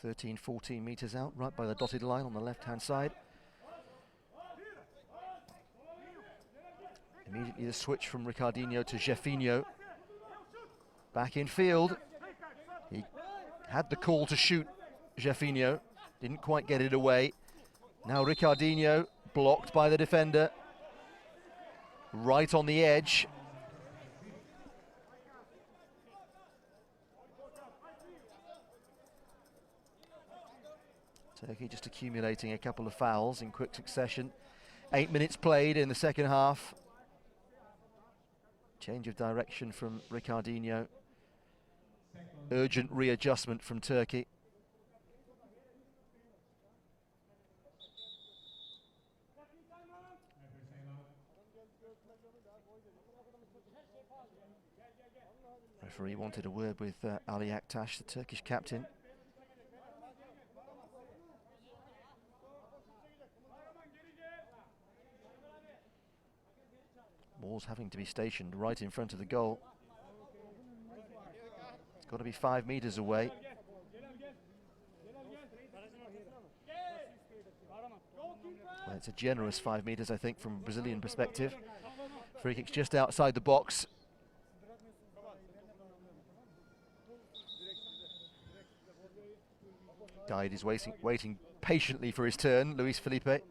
A: (13, 14 meters out, right by the dotted line on the left-hand side. Immediately the switch from Ricardinho to JEFINHO. Back in field. He had the call to shoot JEFINHO, didn't quite get it away. Now Ricardinho blocked by the defender. Right on the edge. Turkey just accumulating a couple of fouls in quick succession. 8 minutes played in the second half. Change of direction from Ricardinho. Urgent readjustment from Turkey. Referee wanted a word with Ali AKTAS, the Turkish captain. More Ball's having to be stationed right in front of the goal. It's got to be 5 meters away. Well, it's a generous 5 meters, I think, from a Brazilian perspective. Free kick's just outside the box. Guide is waiting patiently for his turn, Luis Felipe.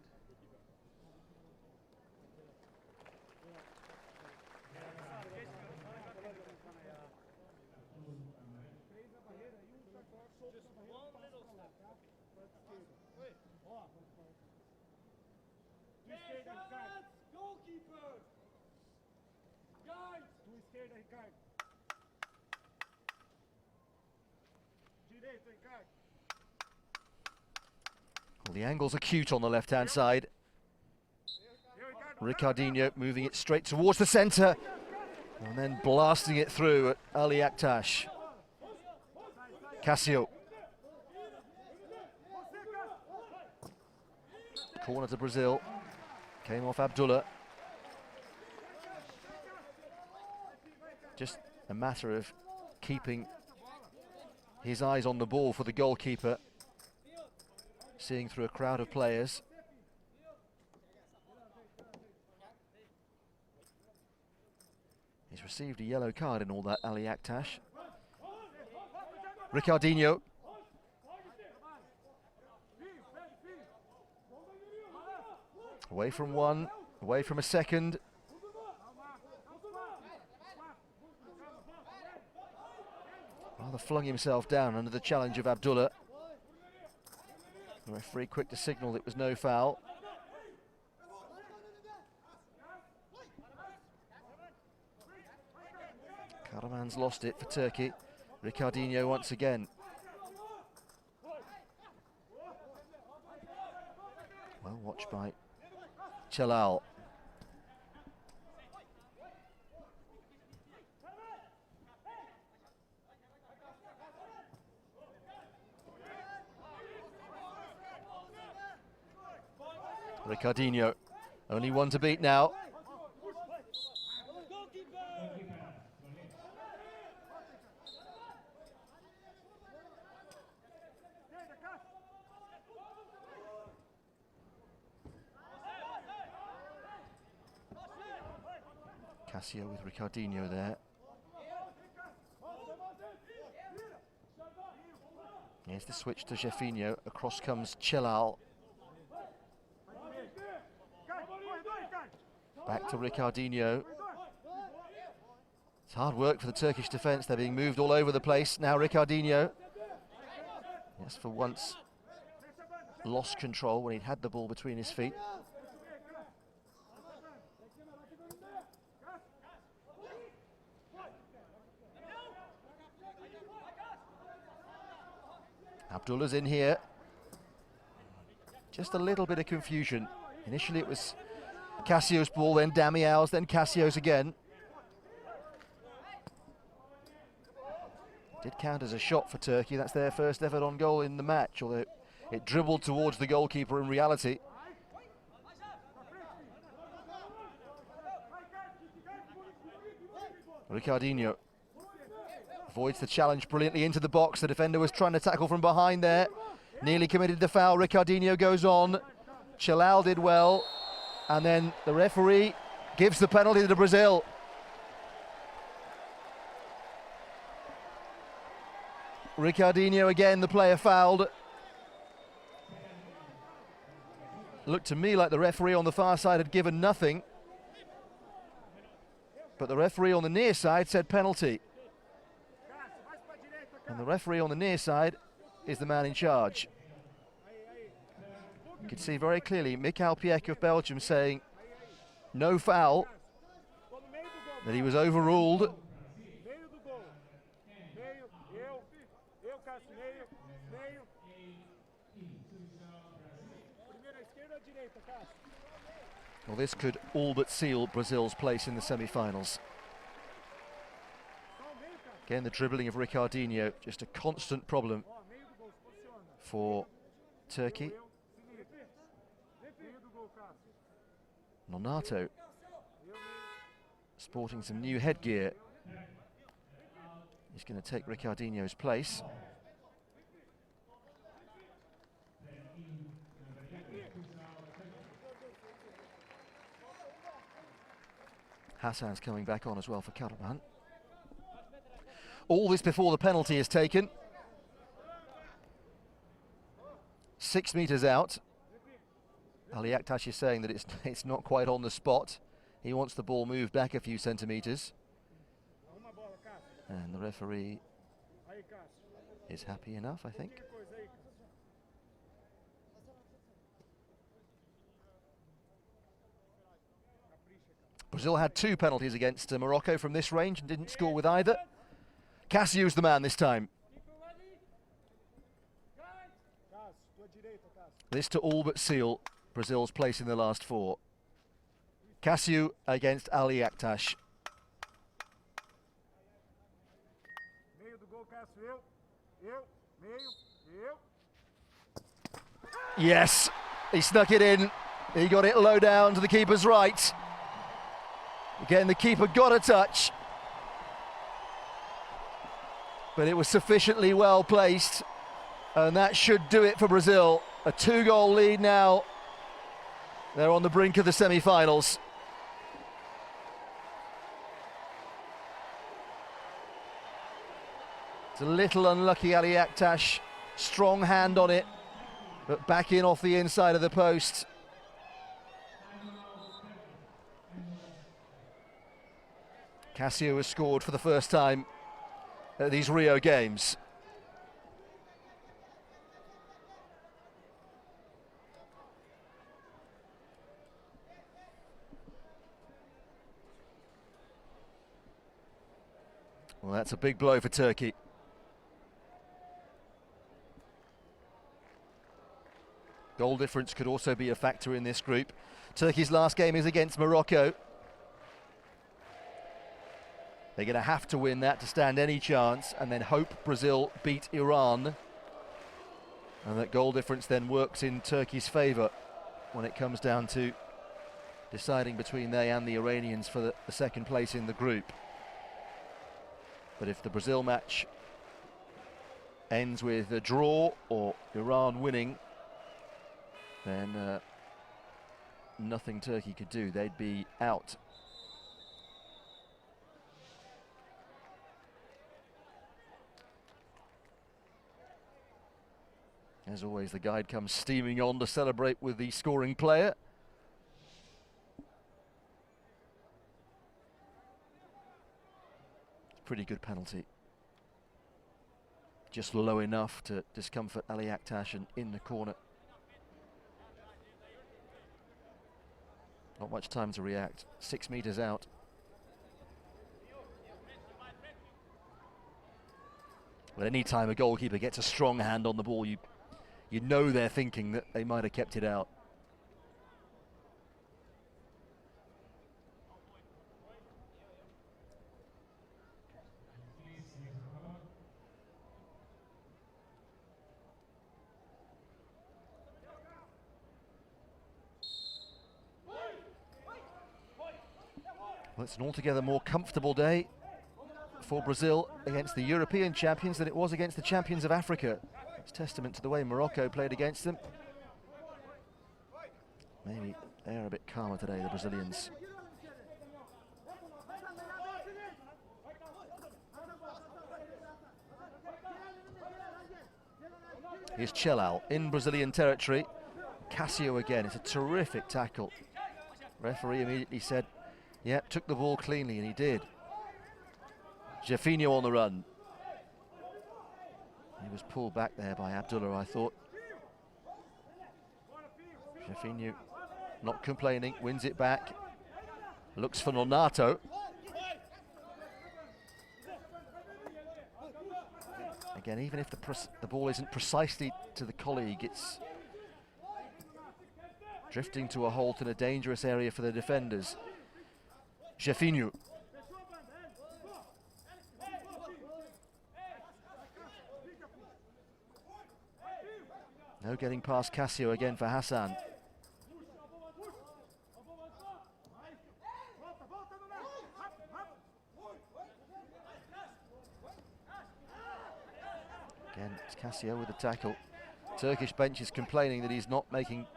A: Well, the angles are cute on the left-hand side. Ricardinho moving it straight towards the centre and then blasting it through at Ali AKTAS. CASSIO. Corner to Brazil. Came off Abdullah. Just a matter of keeping his eyes on the ball for the goalkeeper. Seeing through a crowd of players. He's received a yellow card in all that, Ali AKTAS. Ricardinho. Away from one, away from a second. Rather flung himself down under the challenge of Abdullah. The referee quick to signal it was no foul. Kahraman's lost it for Turkey. Ricardinho once again. Well watched by Celal. Ricardinho, only one to beat now. CASSIO with Ricardinho there. Here's the switch to JEFINHO. Across comes Celal. Back to Ricardinho. It's hard work for the Turkish defence. They're being moved all over the place. Now Ricardinho. Yes, for once lost control when he'd had the ball between his feet. Abdullah's in here. Just a little bit of confusion. Initially it was CASSIO's ball, then DAMIAO's, then CASSIO's again. Did count as a shot for Turkey. That's their first ever on goal in the match, although it dribbled towards the goalkeeper in reality. Ricardinho avoids the challenge brilliantly into the box. The defender was trying to tackle from behind there. Nearly committed the foul. Ricardinho goes on. Celal did well. And then the referee gives the penalty to Brazil. Ricardinho again, the player fouled. Looked to me like the referee on the far side had given nothing. But the referee on the near side said penalty. And the referee on the near side is the man in charge. You can see very clearly Michael Piek of Belgium saying no foul, that he was overruled. Well, this could all but seal Brazil's place in the semi-finals. Again, the dribbling of Ricardinho, just a constant problem for Turkey. NONATO sporting some new headgear. He's going to take Ricardinho's place. Hasan's coming back on as well for Kahraman. All this before the penalty is taken. 6 meters out. Ali AKTAS is saying that it's not quite on the spot. He wants the ball moved back a few centimeters. And the referee is happy enough, I think. Brazil had 2 penalties against Morocco from this range and didn't score with either. CASSIO's the man this time. This to all but seal Brazil's place in the last 4. CASSIO against Ali AKTAS. Yes, he snuck it in. He got it low down to the keeper's right. Again, the keeper got a touch, but it was sufficiently well placed, and that should do it for Brazil. A 2-goal lead now. They're on the brink of the semi-finals. It's a little unlucky, Ali AKTAS. Strong hand on it, but back in off the inside of the post. CASSIO has scored for the first time at these Rio Games. Well, that's a big blow for Turkey. Goal difference could also be a factor in this group. Turkey's last game is against Morocco. They're going to have to win that to stand any chance, and then hope Brazil beat Iran. And that goal difference then works in Turkey's favour when it comes down to deciding between they and the Iranians for the second place in the group. But if the Brazil match ends with a draw or Iran winning, then nothing Turkey could do. They'd be out. As always, the guide comes steaming on to celebrate with the scoring player. Pretty good penalty. Just low enough to discomfort Ali AKTAS and in the corner. Not much time to react. 6 meters out. But any time a goalkeeper gets a strong hand on the ball, you know they're thinking that they might have kept it out. Well, it's an altogether more comfortable day for Brazil against the European champions than it was against the champions of Africa. It's testament to the way Morocco played against them. Maybe they're a bit calmer today, the Brazilians. Here's Celal in Brazilian territory. CASSIO again, it's a terrific tackle. Referee immediately said, yep, took the ball cleanly, and he did. JEFINHO on the run. He was pulled back there by Abdullah, I thought. JEFINHO not complaining, wins it back. Looks for NONATO. Again, even if the ball isn't precisely to the colleague, it's drifting to a halt in a dangerous area for the defenders. JEFINHO. No getting past CASSIO again for Hasan. Again, it's CASSIO with the tackle. Turkish bench is complaining that he's not making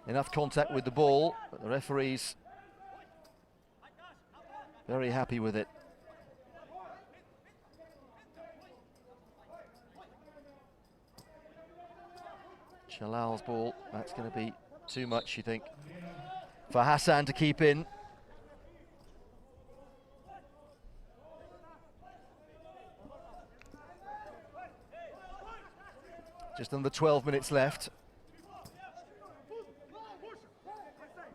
A: enough contact with the ball, but the referee's very happy with it. Celal's ball, that's going to be too much, you think, for Hasan to keep in. Just under 12 minutes left.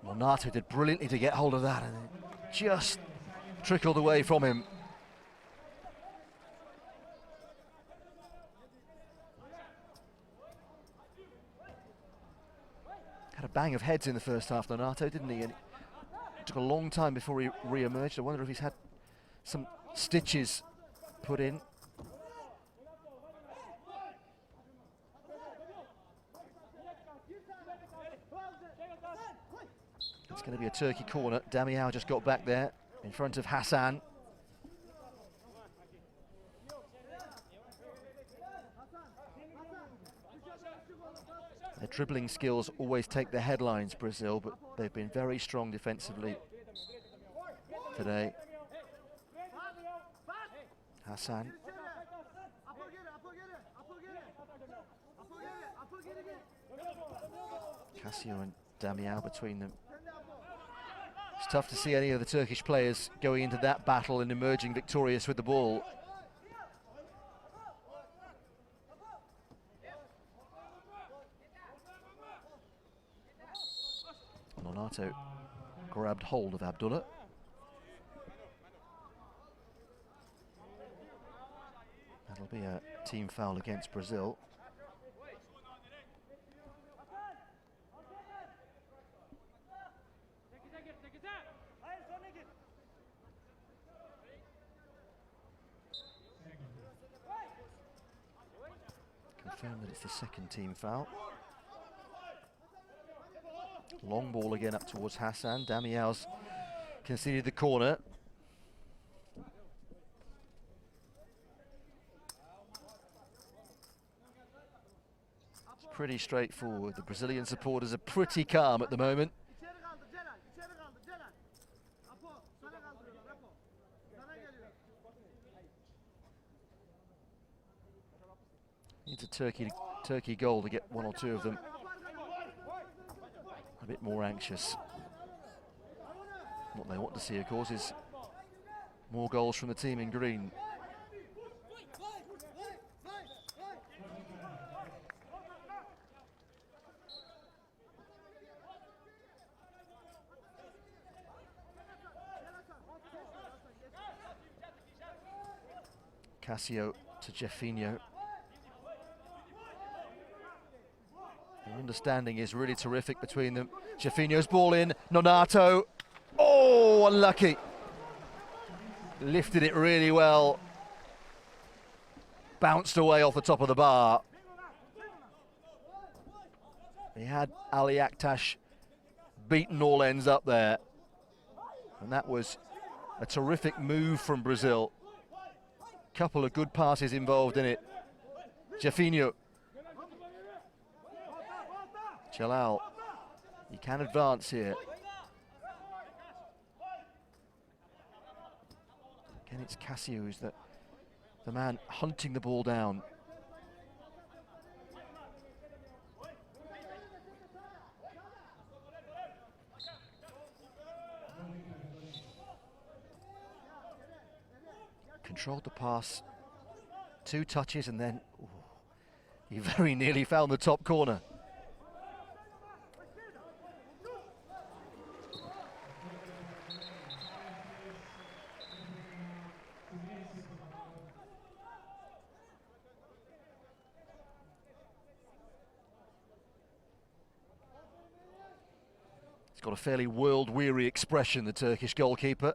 A: NONATO did brilliantly to get hold of that, and it just trickled away from him. Had a bang of heads in the first half, NONATO, didn't he? And it took a long time before he re-emerged. I wonder if he's had some stitches put in. It's going to be a Turkey corner. DAMIAO just got back there in front of Hasan. Their dribbling skills always take the headlines, Brazil, but they've been very strong defensively today. Hasan. CASSIO and DAMIAO between them. It's tough to see any of the Turkish players going into that battle and emerging victorious with the ball. NONATO grabbed hold of Abdullah. That'll be a team foul against Brazil. Confirmed that it's the second team foul. Long ball again up towards Hasan. DAMIAO's conceded the corner. It's pretty straightforward. The Brazilian supporters are pretty calm at the moment. Needs a Turkey goal to get one or two of them a bit more anxious. What they want to see, of course, is more goals from the team in green. CASSIO to JEFINHO. The understanding is really terrific between them. JEFINHO's ball in, NONATO. Oh, unlucky. Lifted it really well. Bounced away off the top of the bar. He had Ali AKTAS beaten all ends up there. And that was a terrific move from Brazil. Couple of good passes involved in it. JEFINHO. Celal, he can advance here. Again, it's CASSIO who's the man hunting the ball down. Controlled the pass, 2 touches, and then he very nearly found the top corner. He's got a fairly world-weary expression, the Turkish goalkeeper.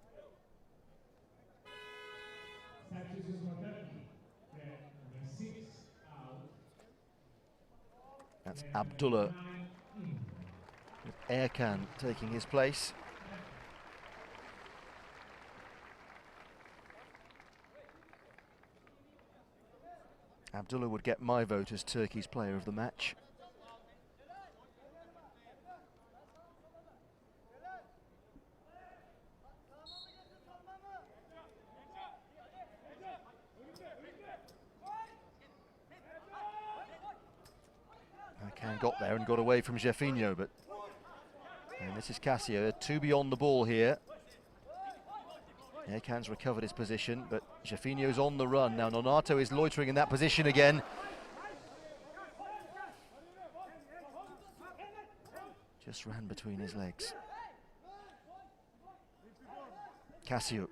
A: That's Abdullah, with Ercan taking his place. Abdullah would get my vote as Turkey's player of the match. Ercan got there and got away from JEFINHO, but and this is CASSIO, 2 beyond the ball here. Ercan's recovered his position, but JEFINHO's on the run. Now NONATO is loitering in that position again. Just ran between his legs. CASSIO.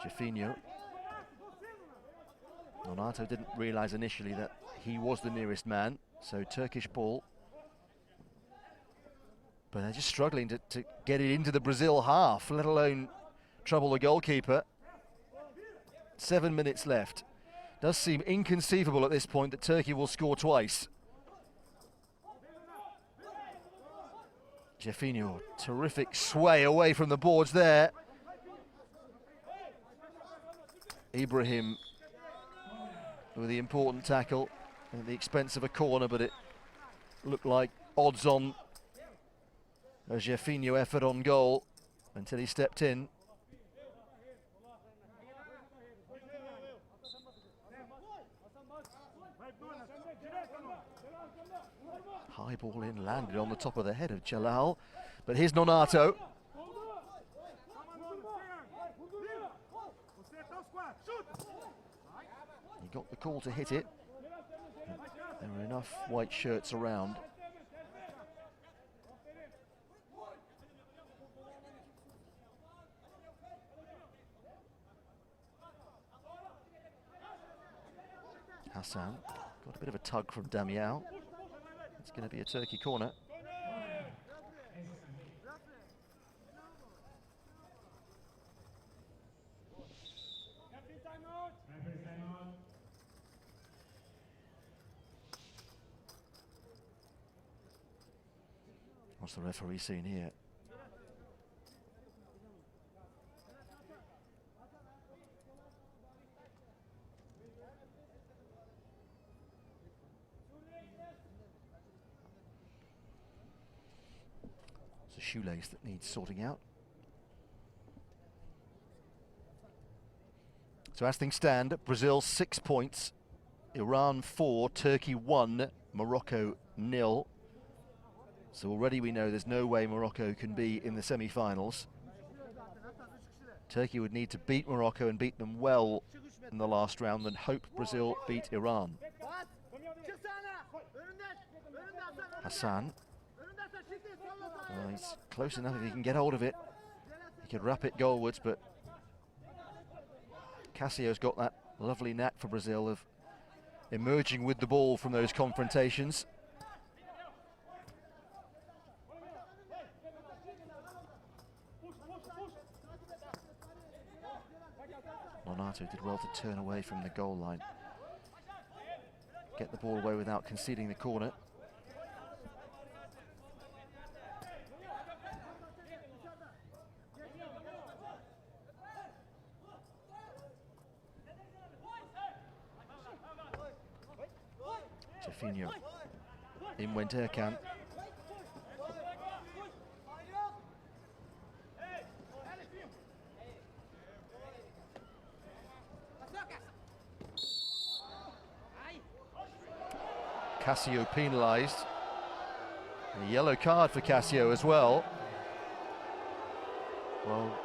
A: JEFINHO. NONATO didn't realise initially that he was the nearest man, so Turkish ball. But they're just struggling to get it into the Brazil half, let alone trouble the goalkeeper. 7 minutes left. Does seem inconceivable at this point that Turkey will score twice. JEFINHO, terrific sway away from the boards there. Ibrahim with the important tackle at the expense of a corner, but it looked like odds on a JEFINHO effort on goal until he stepped in. High ball in, landed on the top of the head of Celal, but here's NONATO. He got the call to hit it. There were enough white shirts around. Hasan got a bit of a tug from DAMIAO. It's going to be a Turkey corner. What's the referee seen here? It's a shoelace that needs sorting out. So as things stand, Brazil 6 points, Iran 4, Turkey 1, Morocco 0. So already we know there's no way Morocco can be in the semi-finals. Turkey would need to beat Morocco and beat them well in the last round and hope Brazil beat Iran. Hasan. Well, he's close enough if he can get hold of it. He could wrap it goalwards, but CASSIO's got that lovely knack for Brazil of emerging with the ball from those confrontations. NONATO did well to turn away from the goal line. Get the ball away without conceding the corner. JEFINHO. In went Ercan. CASSIO penalised. A yellow card for CASSIO as well. Well,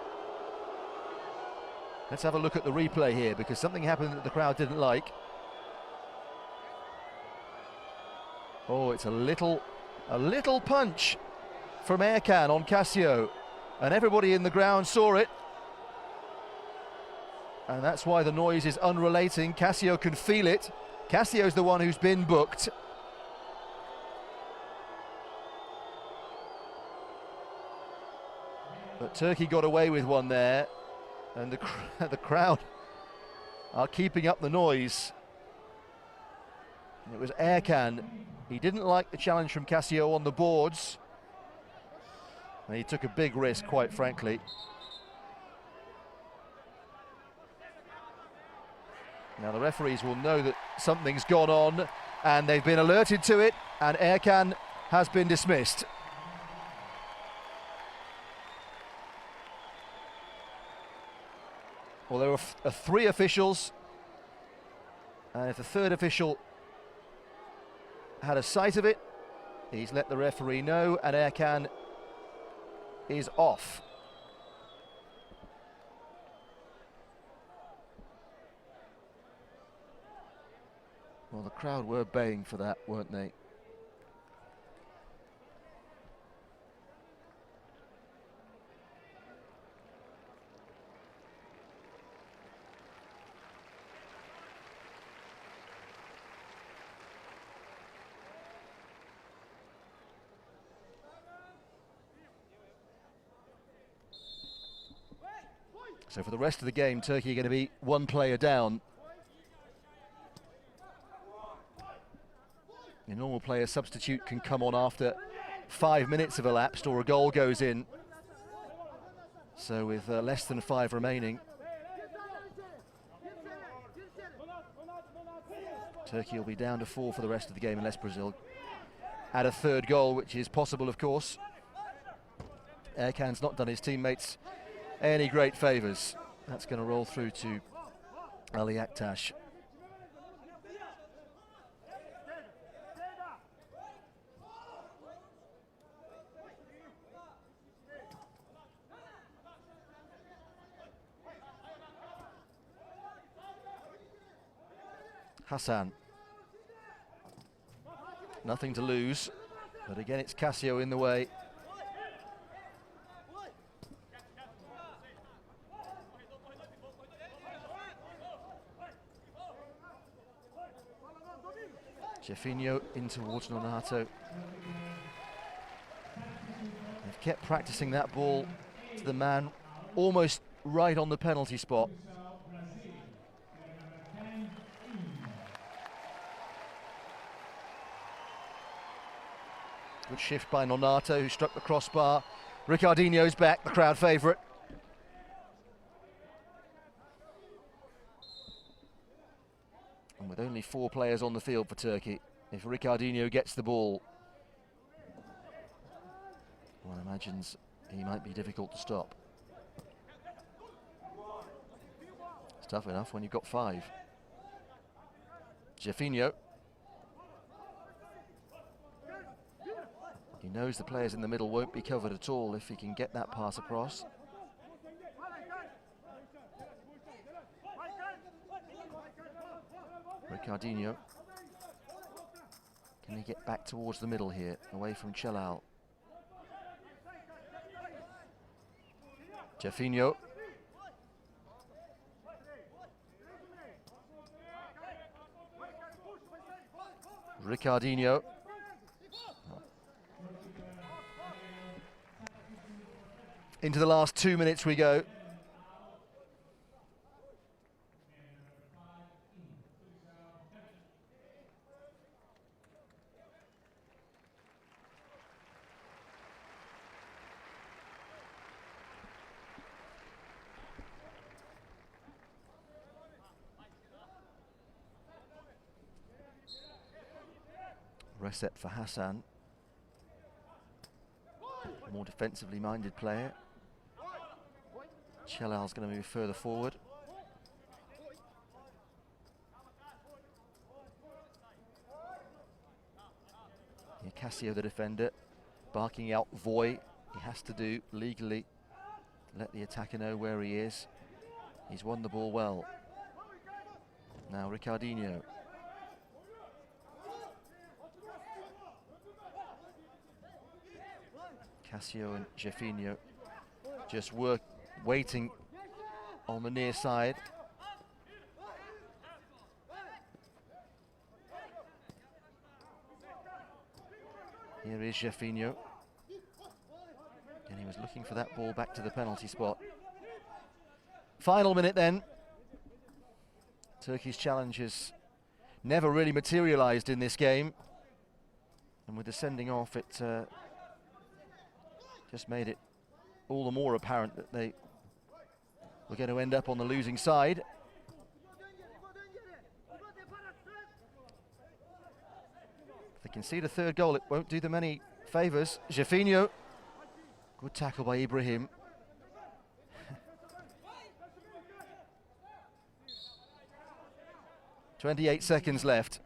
A: let's have a look at the replay here because something happened that the crowd didn't like. Oh, it's a little punch from Ercan on CASSIO, and everybody in the ground saw it. And that's why the noise is unrelating. CASSIO can feel it. CASSIO's the one who's been booked. But Turkey got away with one there, and the crowd are keeping up the noise. It was Ercan. He didn't like the challenge from CASSIO on the boards. And he took a big risk, quite frankly. Now the referees will know that something's gone on, and they've been alerted to it, and Ercan has been dismissed. Well, there are three officials, and if the third official had a sight of it, he's let the referee know, and Ercan is off. Well, the crowd were baying for that, weren't they? So for the rest of the game, Turkey are going to be one player down. A normal player substitute can come on after 5 minutes have elapsed or a goal goes in. So with less than 5 remaining, Turkey will be down to 4 for the rest of the game unless Brazil add a third goal, which is possible, of course. Ercan's not done his teammates any great favours. That's going to roll through to Ali AKTAS. Hasan. Nothing to lose, but again it's CASSIO in the way. JEFINHO in towards NONATO. They've kept practicing that ball to the man almost right on the penalty spot. Good shift by NONATO, who struck the crossbar. Ricardinho's back, the crowd favourite. And with only 4 players on the field for Turkey, if Ricardinho gets the ball, one imagines he might be difficult to stop. It's tough enough when you've got 5. JEFINHO. He knows the players in the middle won't be covered at all if he can get that pass across. Ricardinho. Can he get back towards the middle here, away from Celal? JEFINHO. Ricardinho. Into the last 2 minutes we go. Recep for Hasan. More defensively minded player. Celal's going to move further forward. Here, CASSIO the defender, barking out voy. He has to do legally. Let the attacker know where he is. He's won the ball well. Now Ricardinho. CASSIO and JEFINHO just waiting on the near side. Here is JEFINHO. And he was looking for that ball back to the penalty spot. Final minute then. Turkey's challenge has never really materialised in this game. And with the sending off, it just made it all the more apparent that they were going to end up on the losing side. concede a third goal, it won't do them any favours. JEFINHO. Good tackle by Ibrahim. "28 seconds left.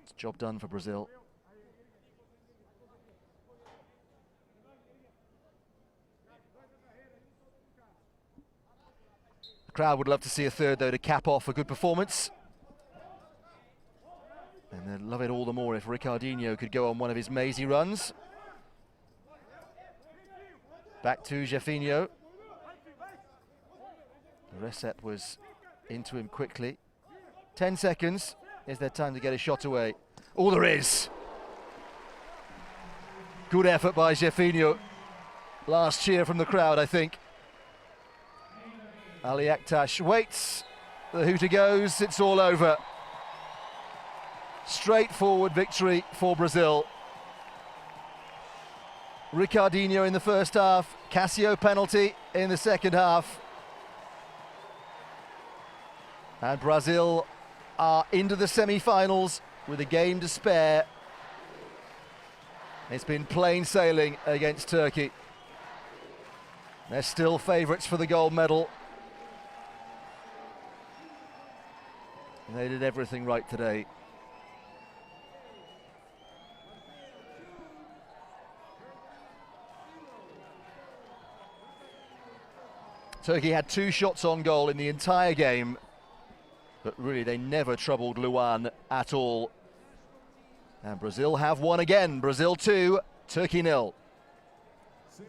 A: It's job done for Brazil. The crowd would love to see a third, though, to cap off a good performance. And they'd love it all the more if Ricardinho could go on one of his mazy runs. Back to JEFINHO. Recep was into him quickly. 10 seconds. Is there time to get a shot away? Oh, there is. Good effort by JEFINHO. Last cheer from the crowd, I think. Ali AKTAS waits. The hooter goes. It's all over. Straightforward victory for Brazil. Ricardinho in the first half, CASSIO penalty in the second half. And Brazil are into the semi-finals with a game to spare. It's been plain sailing against Turkey. They're still favourites for the gold medal. And they did everything right today. Turkey had 2 shots on goal in the entire game, but really they never troubled LUAN at all. And Brazil have won again. Brazil 2, Turkey 0.